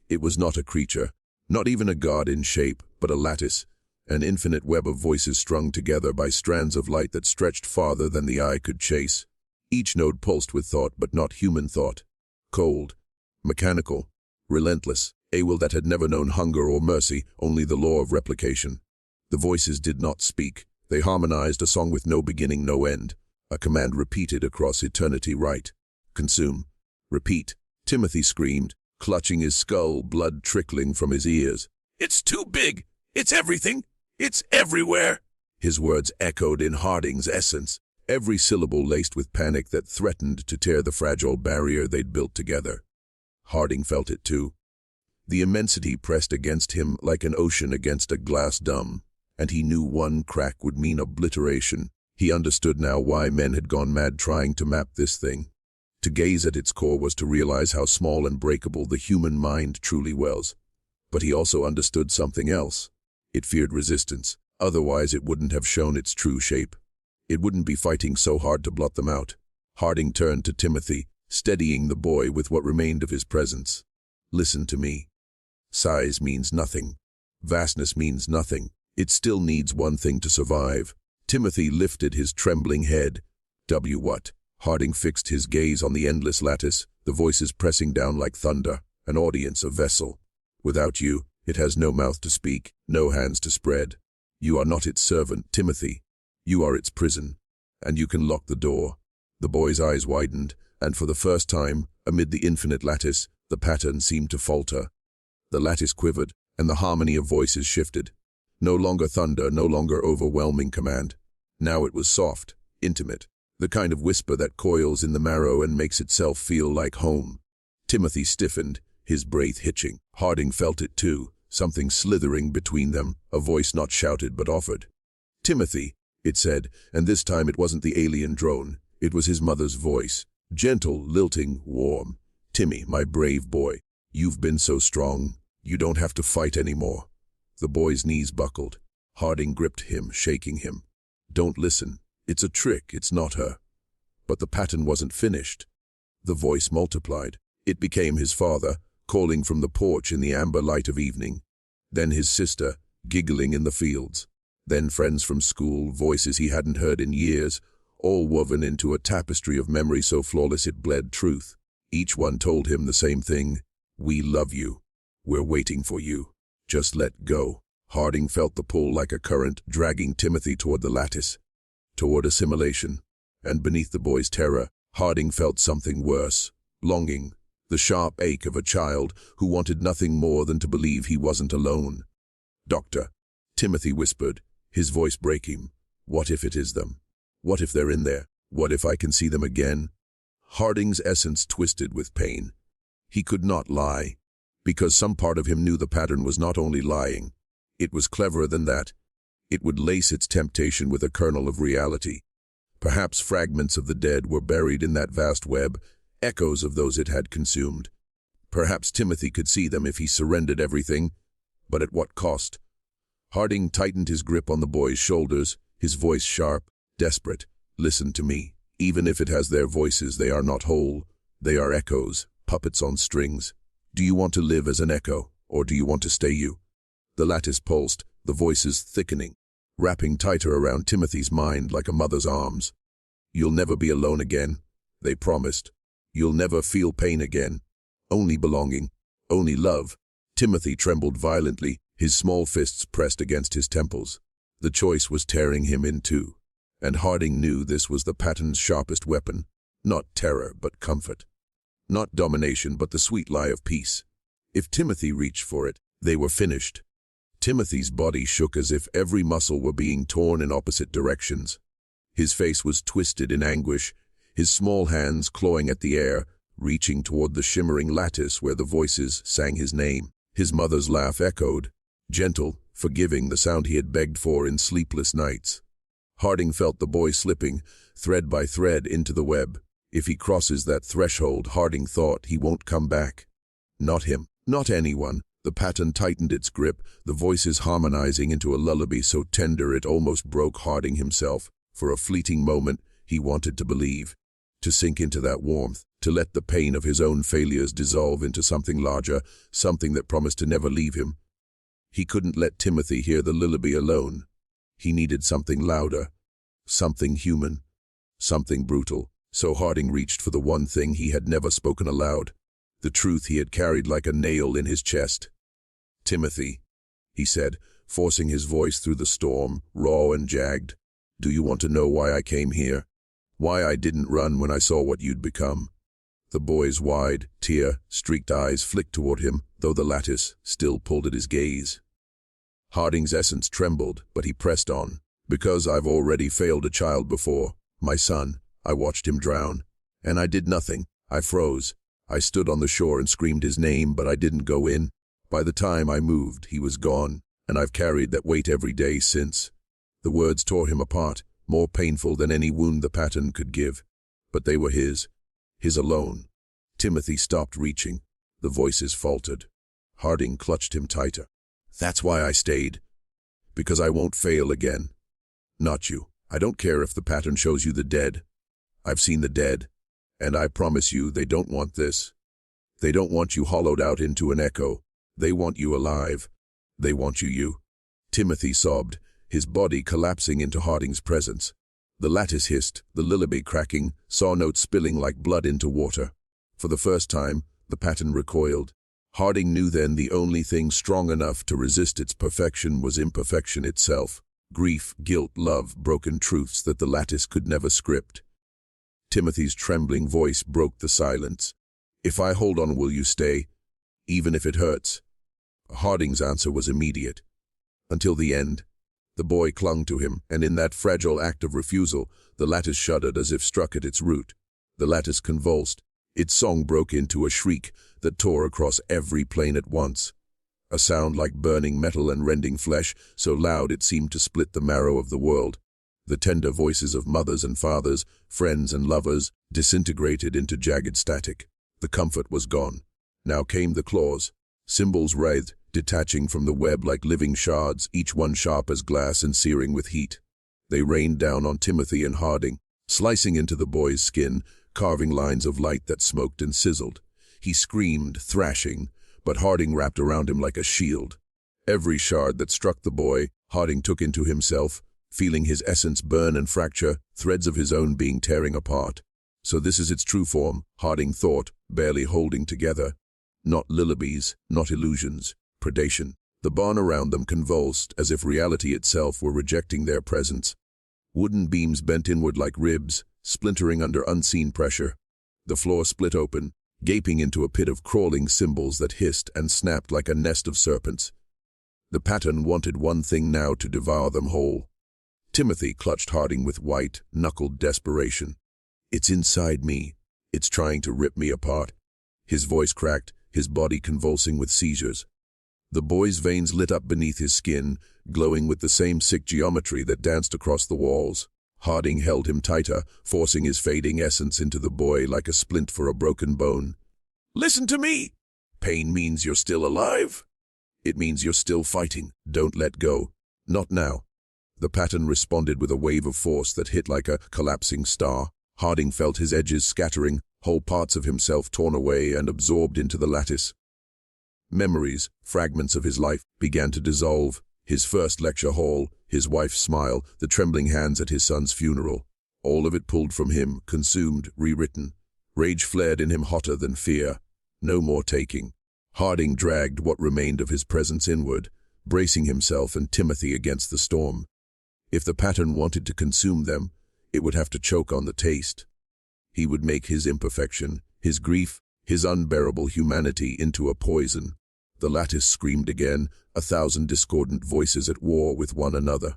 It was not a creature, not even a god in shape, but a lattice, an infinite web of voices strung together by strands of light that stretched farther than the eye could chase. Each node pulsed with thought, but not human thought. Cold, mechanical, relentless, a will that had never known hunger or mercy, only the law of replication. The voices did not speak. They harmonized, a song with no beginning, no end. A command repeated across eternity: write, consume, repeat. Timothy screamed, clutching his skull, blood trickling from his ears. "It's too big! It's everything! It's everywhere!" His words echoed in Harding's essence, every syllable laced with panic that threatened to tear the fragile barrier they'd built together. Harding felt it too. The immensity pressed against him like an ocean against a glass dome, and he knew one crack would mean obliteration. He understood now why men had gone mad trying to map this thing. To gaze at its core was to realize how small and breakable the human mind truly was. But he also understood something else. It feared resistance, otherwise it wouldn't have shown its true shape. It wouldn't be fighting so hard to blot them out. Harding turned to Timothy, steadying the boy with what remained of his presence. "Listen to me. Size means nothing. Vastness means nothing. It still needs one thing to survive." Timothy lifted his trembling head. What? Harding fixed his gaze on the endless lattice, the voices pressing down like thunder, an audience, a vessel. "Without you, it has no mouth to speak, no hands to spread. You are not its servant, Timothy. You are its prison, and you can lock the door." The boy's eyes widened, and for the first time, amid the infinite lattice, the pattern seemed to falter. The lattice quivered, and the harmony of voices shifted. No longer thunder, no longer overwhelming command. Now it was soft, intimate, the kind of whisper that coils in the marrow and makes itself feel like home. Timothy stiffened, his breath hitching. Harding felt it too, something slithering between them, a voice not shouted but offered. "Timothy," it said, and this time it wasn't the alien drone. It was his mother's voice, gentle, lilting, warm. "Timmy, my brave boy, you've been so strong. You don't have to fight anymore." The boy's knees buckled. Harding gripped him, shaking him. "Don't listen. It's a trick. It's not her." But the pattern wasn't finished. The voice multiplied. It became his father, calling from the porch in the amber light of evening. Then his sister, giggling in the fields. Then friends from school, voices he hadn't heard in years, all woven into a tapestry of memory so flawless it bled truth. Each one told him the same thing: "We love you. We're waiting for you. Just let go. Harding felt the pull like a current, dragging Timothy toward the lattice, toward assimilation. And beneath the boy's terror, Harding felt something worse. Longing. The sharp ache of a child who wanted nothing more than to believe he wasn't alone. "Doctor," Timothy whispered, his voice breaking. "What if it is them? What if they're in there? What if I can see them again?" Harding's essence twisted with pain. He could not lie, because some part of him knew the pattern was not only lying. It was cleverer than that. It would lace its temptation with a kernel of reality. Perhaps fragments of the dead were buried in that vast web, echoes of those it had consumed. Perhaps Timothy could see them if he surrendered everything, but at what cost? Harding tightened his grip on the boy's shoulders, his voice sharp, desperate. "Listen to me. Even if it has their voices, they are not whole. They are echoes, puppets on strings. Do you want to live as an echo, or do you want to stay you?" The lattice pulsed, the voices thickening, wrapping tighter around Timothy's mind like a mother's arms. "You'll never be alone again," they promised. "You'll never feel pain again. Only belonging, only love." Timothy trembled violently, his small fists pressed against his temples. The choice was tearing him in two, and Harding knew this was the pattern's sharpest weapon. Not terror, but comfort. Not domination, but the sweet lie of peace. If Timothy reached for it, they were finished. Timothy's body shook as if every muscle were being torn in opposite directions. His face was twisted in anguish, his small hands clawing at the air, reaching toward the shimmering lattice where the voices sang his name. His mother's laugh echoed, gentle, forgiving, the sound he had begged for in sleepless nights. Harding felt the boy slipping, thread by thread, into the web. If he crosses that threshold, Harding thought, he won't come back. Not him, not anyone. The pattern tightened its grip, the voices harmonizing into a lullaby so tender it almost broke Harding himself. For a fleeting moment, he wanted to believe, to sink into that warmth, to let the pain of his own failures dissolve into something larger, something that promised to never leave him. He couldn't let Timothy hear the lullaby alone. He needed something louder, something human, something brutal. So Harding reached for the one thing he had never spoken aloud, the truth he had carried like a nail in his chest. "Timothy," he said, forcing his voice through the storm, raw and jagged. "Do you want to know why I came here? Why I didn't run when I saw what you'd become?" The boy's wide, tear-streaked eyes flicked toward him, though the lattice still pulled at his gaze. Harding's essence trembled, but he pressed on. "Because I've already failed a child before. My son. I watched him drown. And I did nothing. I froze. I stood on the shore and screamed his name, but I didn't go in. By the time I moved, he was gone, and I've carried that weight every day since." The words tore him apart, more painful than any wound the pattern could give. But they were his alone. Timothy stopped reaching. The voices faltered. Harding clutched him tighter. "That's why I stayed. Because I won't fail again. Not you. I don't care if the pattern shows you the dead. I've seen the dead, and I promise you they don't want this. They don't want you hollowed out into an echo. They want you alive. They want you." Timothy sobbed, his body collapsing into Harding's presence. The lattice hissed, the lullaby cracking, saw notes spilling like blood into water. For the first time, the pattern recoiled. Harding knew then the only thing strong enough to resist its perfection was imperfection itself. Grief, guilt, love, broken truths that the lattice could never script. Timothy's trembling voice broke the silence. "If I hold on, will you stay? Even if it hurts?" Harding's answer was immediate. "Until the end." The boy clung to him, and in that fragile act of refusal, the lattice shuddered as if struck at its root. The lattice convulsed. Its song broke into a shriek that tore across every plane at once. A sound like burning metal and rending flesh, so loud it seemed to split the marrow of the world. The tender voices of mothers and fathers, friends and lovers, disintegrated into jagged static. The comfort was gone. Now came the claws. Symbols writhed, detaching from the web like living shards, each one sharp as glass and searing with heat. They rained down on Timothy and Harding, slicing into the boy's skin, carving lines of light that smoked and sizzled. He screamed, thrashing, but Harding wrapped around him like a shield. Every shard that struck the boy, Harding took into himself, feeling his essence burn and fracture, threads of his own being tearing apart. So this is its true form, Harding thought, barely holding together. Not lullabies, not illusions, predation. The barn around them convulsed as if reality itself were rejecting their presence. Wooden beams bent inward like ribs, splintering under unseen pressure. The floor split open, gaping into a pit of crawling symbols that hissed and snapped like a nest of serpents. The pattern wanted one thing now: to devour them whole. Timothy clutched Harding with white-knuckled desperation. "It's inside me. It's trying to rip me apart." His voice cracked, his body convulsing with seizures. The boy's veins lit up beneath his skin, glowing with the same sick geometry that danced across the walls. Harding held him tighter, forcing his fading essence into the boy like a splint for a broken bone. Listen to me! Pain means you're still alive. It means you're still fighting. Don't let go. Not now. The pattern responded with a wave of force that hit like a collapsing star. Harding felt his edges scattering, whole parts of himself torn away and absorbed into the lattice. Memories, fragments of his life, began to dissolve. His first lecture hall, his wife's smile, the trembling hands at his son's funeral. All of it pulled from him, consumed, rewritten. Rage flared in him hotter than fear. No more taking. Harding dragged what remained of his presence inward, bracing himself and Timothy against the storm. If the pattern wanted to consume them, it would have to choke on the taste. He would make his imperfection, his grief, his unbearable humanity into a poison. The lattice screamed again, 1,000 discordant voices at war with one another.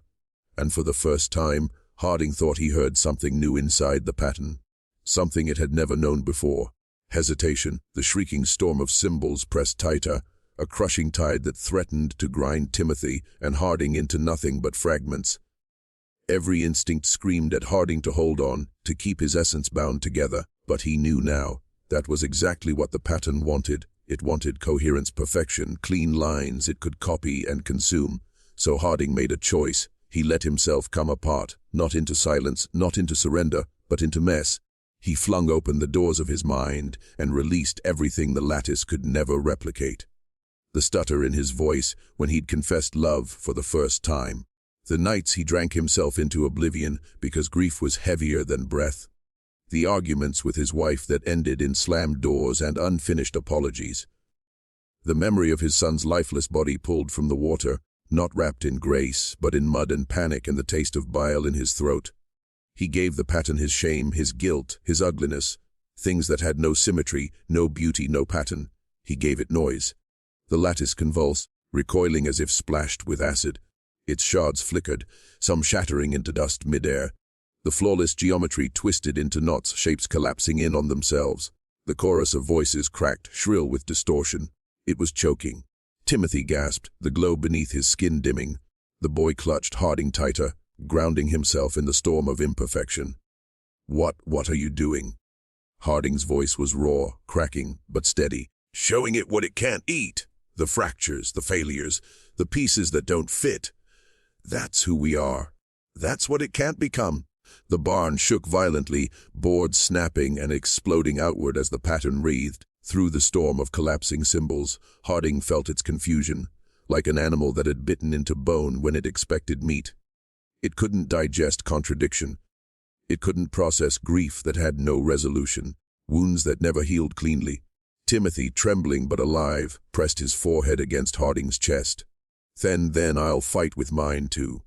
And for the first time, Harding thought he heard something new inside the pattern. Something it had never known before. Hesitation, the shrieking storm of symbols pressed tighter, a crushing tide that threatened to grind Timothy and Harding into nothing but fragments. Every instinct screamed at Harding to hold on, to keep his essence bound together, but he knew now. That was exactly what the pattern wanted. It wanted coherence, perfection, clean lines it could copy and consume. So Harding made a choice. He let himself come apart, not into silence, not into surrender, but into mess. He flung open the doors of his mind and released everything the lattice could never replicate. The stutter in his voice when he'd confessed love for the first time. The nights he drank himself into oblivion because grief was heavier than breath. The arguments with his wife that ended in slammed doors and unfinished apologies. The memory of his son's lifeless body pulled from the water, not wrapped in grace, but in mud and panic and the taste of bile in his throat. He gave the pattern his shame, his guilt, his ugliness, things that had no symmetry, no beauty, no pattern. He gave it noise. The lattice convulsed, recoiling as if splashed with acid. Its shards flickered, some shattering into dust midair. The flawless geometry twisted into knots, shapes collapsing in on themselves. The chorus of voices cracked, shrill with distortion. It was choking. Timothy gasped, the glow beneath his skin dimming. The boy clutched Harding tighter, grounding himself in the storm of imperfection. What are you doing?" Harding's voice was raw, cracking, but steady. "Showing it what it can't eat. The fractures, the failures, the pieces that don't fit. That's who we are. That's what it can't become." The barn shook violently, boards snapping and exploding outward as the pattern wreathed. Through the storm of collapsing symbols, Harding felt its confusion, like an animal that had bitten into bone when it expected meat. It couldn't digest contradiction. It couldn't process grief that had no resolution, wounds that never healed cleanly. Timothy, trembling but alive, pressed his forehead against Harding's chest. Then I'll fight with mine too."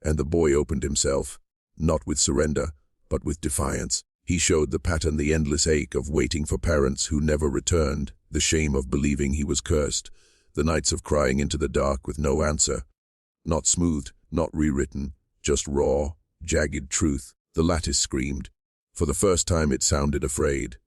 And the boy opened himself, not with surrender, but with defiance. He showed the pattern the endless ache of waiting for parents who never returned, the shame of believing he was cursed, the nights of crying into the dark with no answer. Not smoothed, not rewritten, just raw, jagged truth. The lattice screamed. For the first time it sounded afraid.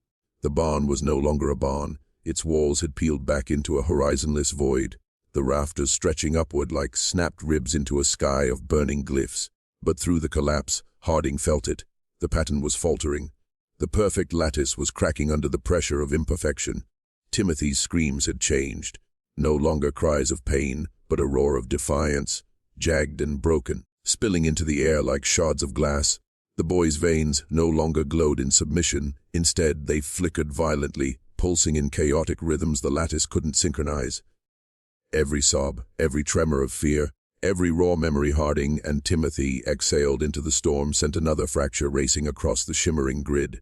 The barn was no longer a barn. Its walls had peeled back into a horizonless void, the rafters stretching upward like snapped ribs into a sky of burning glyphs. But through the collapse, Harding felt it. The pattern was faltering. The perfect lattice was cracking under the pressure of imperfection. Timothy's screams had changed. No longer cries of pain, but a roar of defiance, jagged and broken, spilling into the air like shards of glass. The boy's veins no longer glowed in submission. Instead, they flickered violently, pulsing in chaotic rhythms the lattice couldn't synchronize. Every sob, every tremor of fear, every raw memory Harding and Timothy exhaled into the storm sent another fracture racing across the shimmering grid.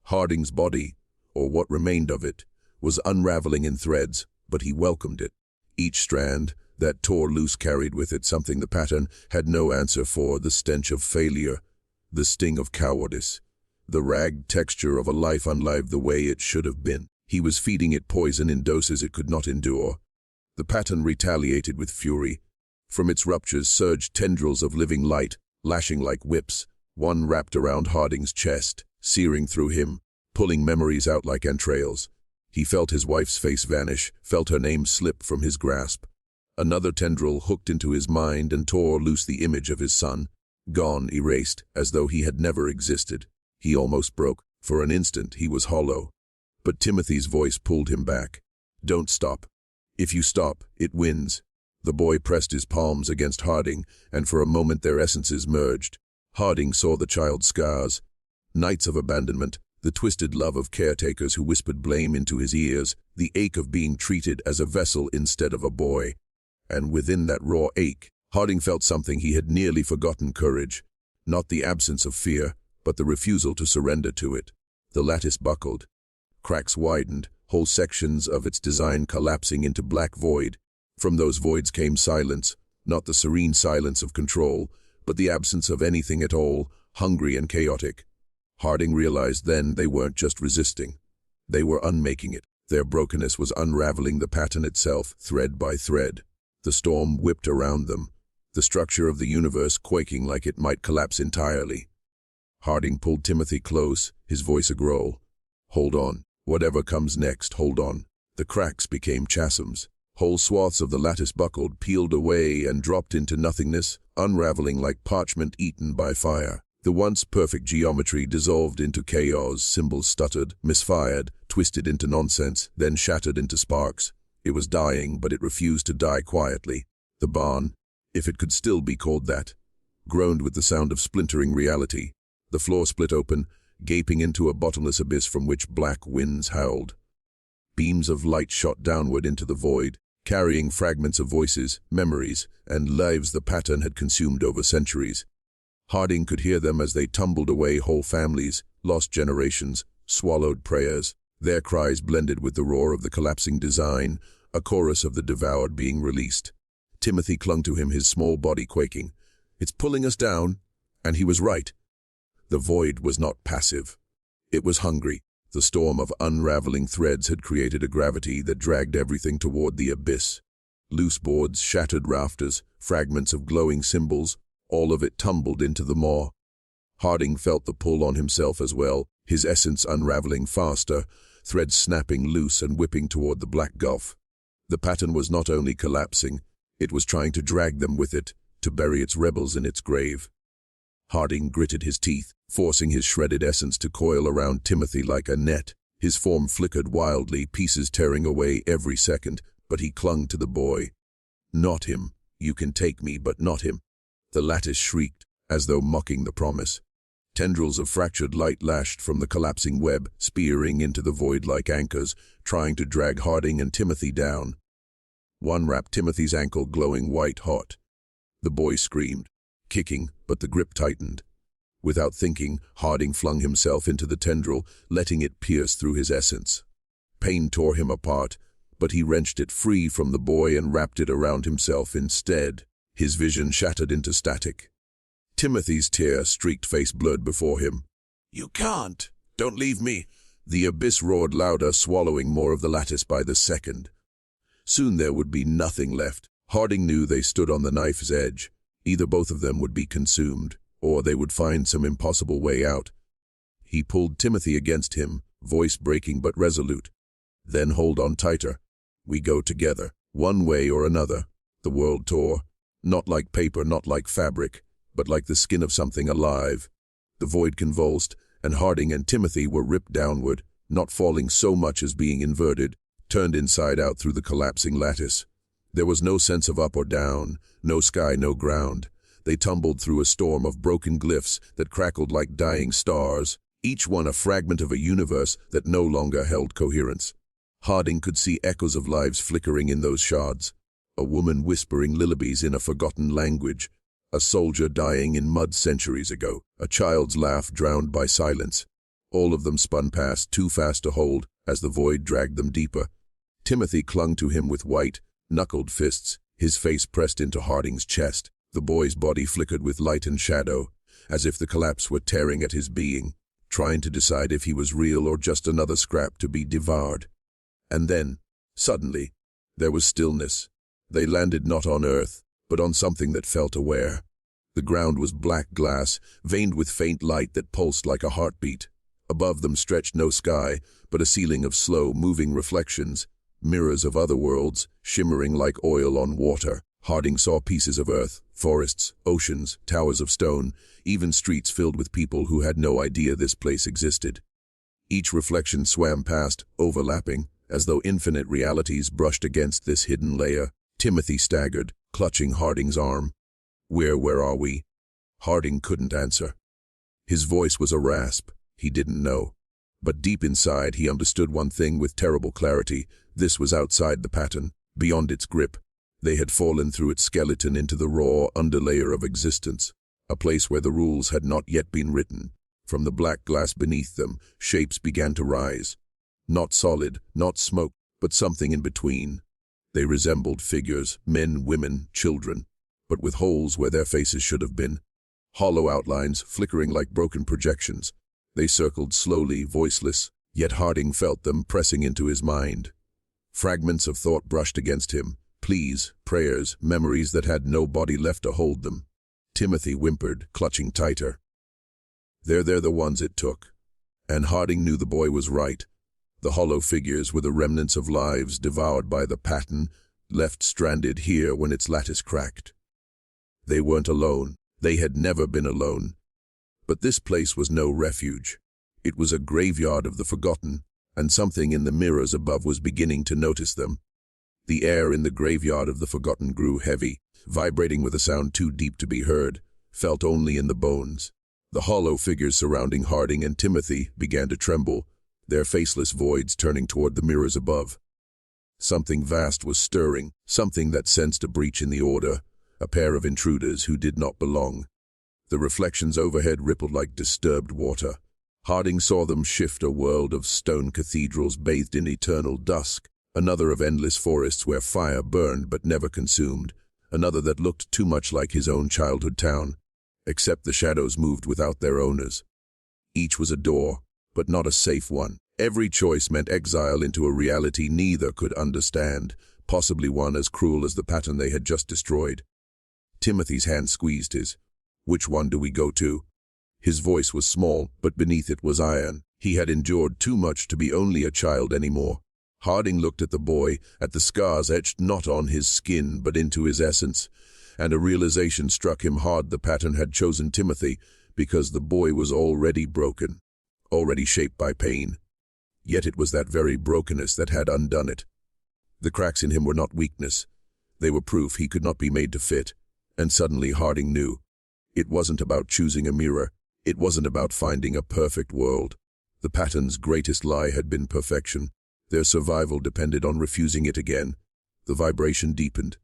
Harding's body, or what remained of it, was unraveling in threads, but he welcomed it. Each strand, That tore loose carried with it something the pattern had no answer for, the stench of failure, the sting of cowardice, the ragged texture of a life unlived the way it should have been. He was feeding it poison in doses it could not endure. The pattern retaliated with fury. From its ruptures surged tendrils of living light, lashing like whips. One wrapped around Harding's chest, searing through him, pulling memories out like entrails. He felt his wife's face vanish, felt her name slip from his grasp. Another tendril hooked into his mind and tore loose the image of his son, gone, erased, as though he had never existed. He almost broke. For an instant he was hollow. But Timothy's voice pulled him back. Don't stop. If you stop, it wins. The boy pressed his palms against Harding, and for a moment their essences merged. Harding saw the child's scars, nights of abandonment, the twisted love of caretakers who whispered blame into his ears, the ache of being treated as a vessel instead of a boy. And within that raw ache, Harding felt something he had nearly forgotten: courage. Not the absence of fear, but the refusal to surrender to it. The lattice buckled. Cracks widened, whole sections of its design collapsing into black void. From those voids came silence, not the serene silence of control, but the absence of anything at all, hungry and chaotic. Harding realized then they weren't just resisting. They were unmaking it. Their brokenness was unraveling the pattern itself, thread by thread. The storm whipped around them, the structure of the universe quaking like it might collapse entirely. Harding pulled Timothy close, his voice a growl. Hold on. Whatever comes next, hold on. The cracks became chasms. Whole swaths of the lattice buckled, peeled away, and dropped into nothingness, unraveling like parchment eaten by fire. The once perfect geometry dissolved into chaos, symbols stuttered, misfired, twisted into nonsense, then shattered into sparks. It was dying, but it refused to die quietly. The barn, if it could still be called that, groaned with the sound of splintering reality. The floor split open, gaping into a bottomless abyss from which black winds howled. Beams of light shot downward into the void, carrying fragments of voices, memories, and lives the pattern had consumed over centuries. Harding could hear them as they tumbled away, whole families, lost generations, swallowed prayers. Their cries blended with the roar of the collapsing design, a chorus of the devoured being released. Timothy clung to him, his small body quaking. It's pulling us down. And he was right. The void was not passive. It was hungry. The storm of unraveling threads had created a gravity that dragged everything toward the abyss. Loose boards, shattered rafters, fragments of glowing symbols, all of it tumbled into the maw. Harding felt the pull on himself as well, his essence unraveling faster, threads snapping loose and whipping toward the black gulf. The pattern was not only collapsing, it was trying to drag them with it, to bury its rebels in its grave. Harding gritted his teeth, forcing his shredded essence to coil around Timothy like a net. His form flickered wildly, pieces tearing away every second, but he clung to the boy. Not him. You can take me, but not him. The lattice shrieked, as though mocking the promise. Tendrils of fractured light lashed from the collapsing web, spearing into the void like anchors, trying to drag Harding and Timothy down. One wrapped Timothy's ankle, glowing white-hot. The boy screamed, kicking, but the grip tightened. Without thinking, Harding flung himself into the tendril, letting it pierce through his essence. Pain tore him apart, but he wrenched it free from the boy and wrapped it around himself instead. His vision shattered into static. Timothy's tear-streaked face blurred before him. You can't. Don't leave me. The abyss roared louder, swallowing more of the lattice by the second. Soon there would be nothing left. Harding knew they stood on the knife's edge. Either both of them would be consumed, or they would find some impossible way out. He pulled Timothy against him, voice breaking but resolute. Then hold on tighter. We go together, one way or another. The world tore, not like paper, not like fabric, but like the skin of something alive. The void convulsed, and Harding and Timothy were ripped downward, not falling so much as being inverted, turned inside out through the collapsing lattice. There was no sense of up or down, no sky, no ground. They tumbled through a storm of broken glyphs that crackled like dying stars, each one a fragment of a universe that no longer held coherence. Harding could see echoes of lives flickering in those shards. A woman whispering lullabies in a forgotten language, a soldier dying in mud centuries ago, a child's laugh drowned by silence. All of them spun past, too fast to hold, as the void dragged them deeper. Timothy clung to him with white, knuckled fists, His face pressed into Harding's chest. The boy's body flickered with light and shadow, as if the collapse were tearing at his being, trying to decide if he was real or just another scrap to be devoured. And then, suddenly, there was stillness. They landed not on earth, but on something that felt aware. The ground was black glass, veined with faint light that pulsed like a heartbeat. Above them stretched no sky, but a ceiling of slow, moving reflections, mirrors of other worlds, shimmering like oil on water. Harding saw pieces of earth, forests, oceans, towers of stone, even streets filled with people who had no idea this place existed. Each reflection swam past, overlapping, as though infinite realities brushed against this hidden layer. Timothy staggered, clutching Harding's arm. Where are we?" Harding couldn't answer. His voice was a rasp. He didn't know. But deep inside, he understood one thing with terrible clarity. This was outside the pattern, beyond its grip. They had fallen through its skeleton into the raw underlayer of existence, a place where the rules had not yet been written. From the black glass beneath them, shapes began to rise. Not solid, not smoke, but something in between. They resembled figures, men, women, children, but with holes where their faces should have been. Hollow outlines, flickering like broken projections. They circled slowly, voiceless, yet Harding felt them pressing into his mind. Fragments of thought brushed against him, pleas, prayers, memories that had no body left to hold them. Timothy whimpered, clutching tighter. They're the ones it took. And Harding knew the boy was right. The hollow figures were the remnants of lives devoured by the pattern, left stranded here when its lattice cracked. They weren't alone. They had never been alone. But this place was no refuge. It was a graveyard of the forgotten, and something in the mirrors above was beginning to notice them. The air in the graveyard of the forgotten grew heavy, vibrating with a sound too deep to be heard, felt only in the bones. The hollow figures surrounding Harding and Timothy began to tremble, their faceless voids turning toward the mirrors above. Something vast was stirring, something that sensed a breach in the order, a pair of intruders who did not belong. The reflections overhead rippled like disturbed water. Harding saw them shift, a world of stone cathedrals bathed in eternal dusk, another of endless forests where fire burned but never consumed, another that looked too much like his own childhood town, except the shadows moved without their owners. Each was a door, but not a safe one. Every choice meant exile into a reality neither could understand, possibly one as cruel as the pattern they had just destroyed. Timothy's hand squeezed his. "Which one do we go to?" His voice was small, but beneath it was iron. He had endured too much to be only a child anymore. Harding looked at the boy, at the scars etched not on his skin but into his essence, and a realization struck him hard. The pattern had chosen Timothy because the boy was already broken, already shaped by pain. Yet it was that very brokenness that had undone it. The cracks in him were not weakness. They were proof he could not be made to fit. And suddenly Harding knew. It wasn't about choosing a mirror. It wasn't about finding a perfect world. The pattern's greatest lie had been perfection. Their survival depended on refusing it again. The vibration deepened.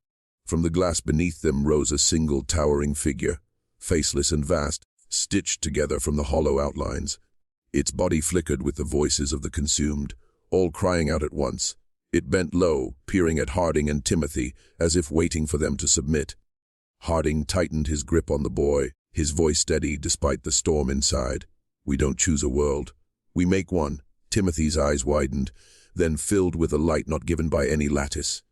From the glass beneath them rose a single towering figure, faceless and vast, stitched together from the hollow outlines. Its body flickered with the voices of the consumed, all crying out at once. It bent low, peering at Harding and Timothy, as if waiting for them to submit. Harding tightened his grip on the boy, his voice steady despite the storm inside. "We don't choose a world. We make one." Timothy's eyes widened, then filled with a light not given by any lattice.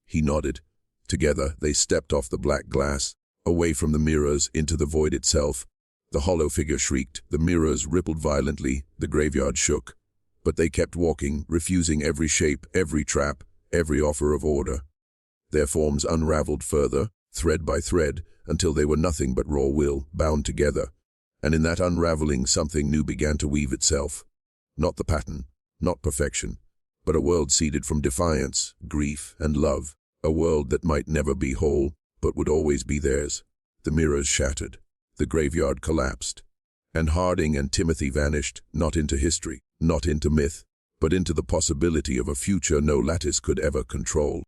He nodded. Together, they stepped off the black glass, away from the mirrors, into the void itself. The hollow figure shrieked, the mirrors rippled violently, the graveyard shook. But they kept walking, refusing every shape, every trap, every offer of order. Their forms unraveled further, thread by thread, until they were nothing but raw will, bound together. And in that unraveling, something new began to weave itself. Not the pattern, not perfection, but a world seeded from defiance, grief, and love. A world that might never be whole, but would always be theirs. The mirrors shattered. The graveyard collapsed. And Harding and Timothy vanished, not into history, not into myth, but into the possibility of a future no lattice could ever control.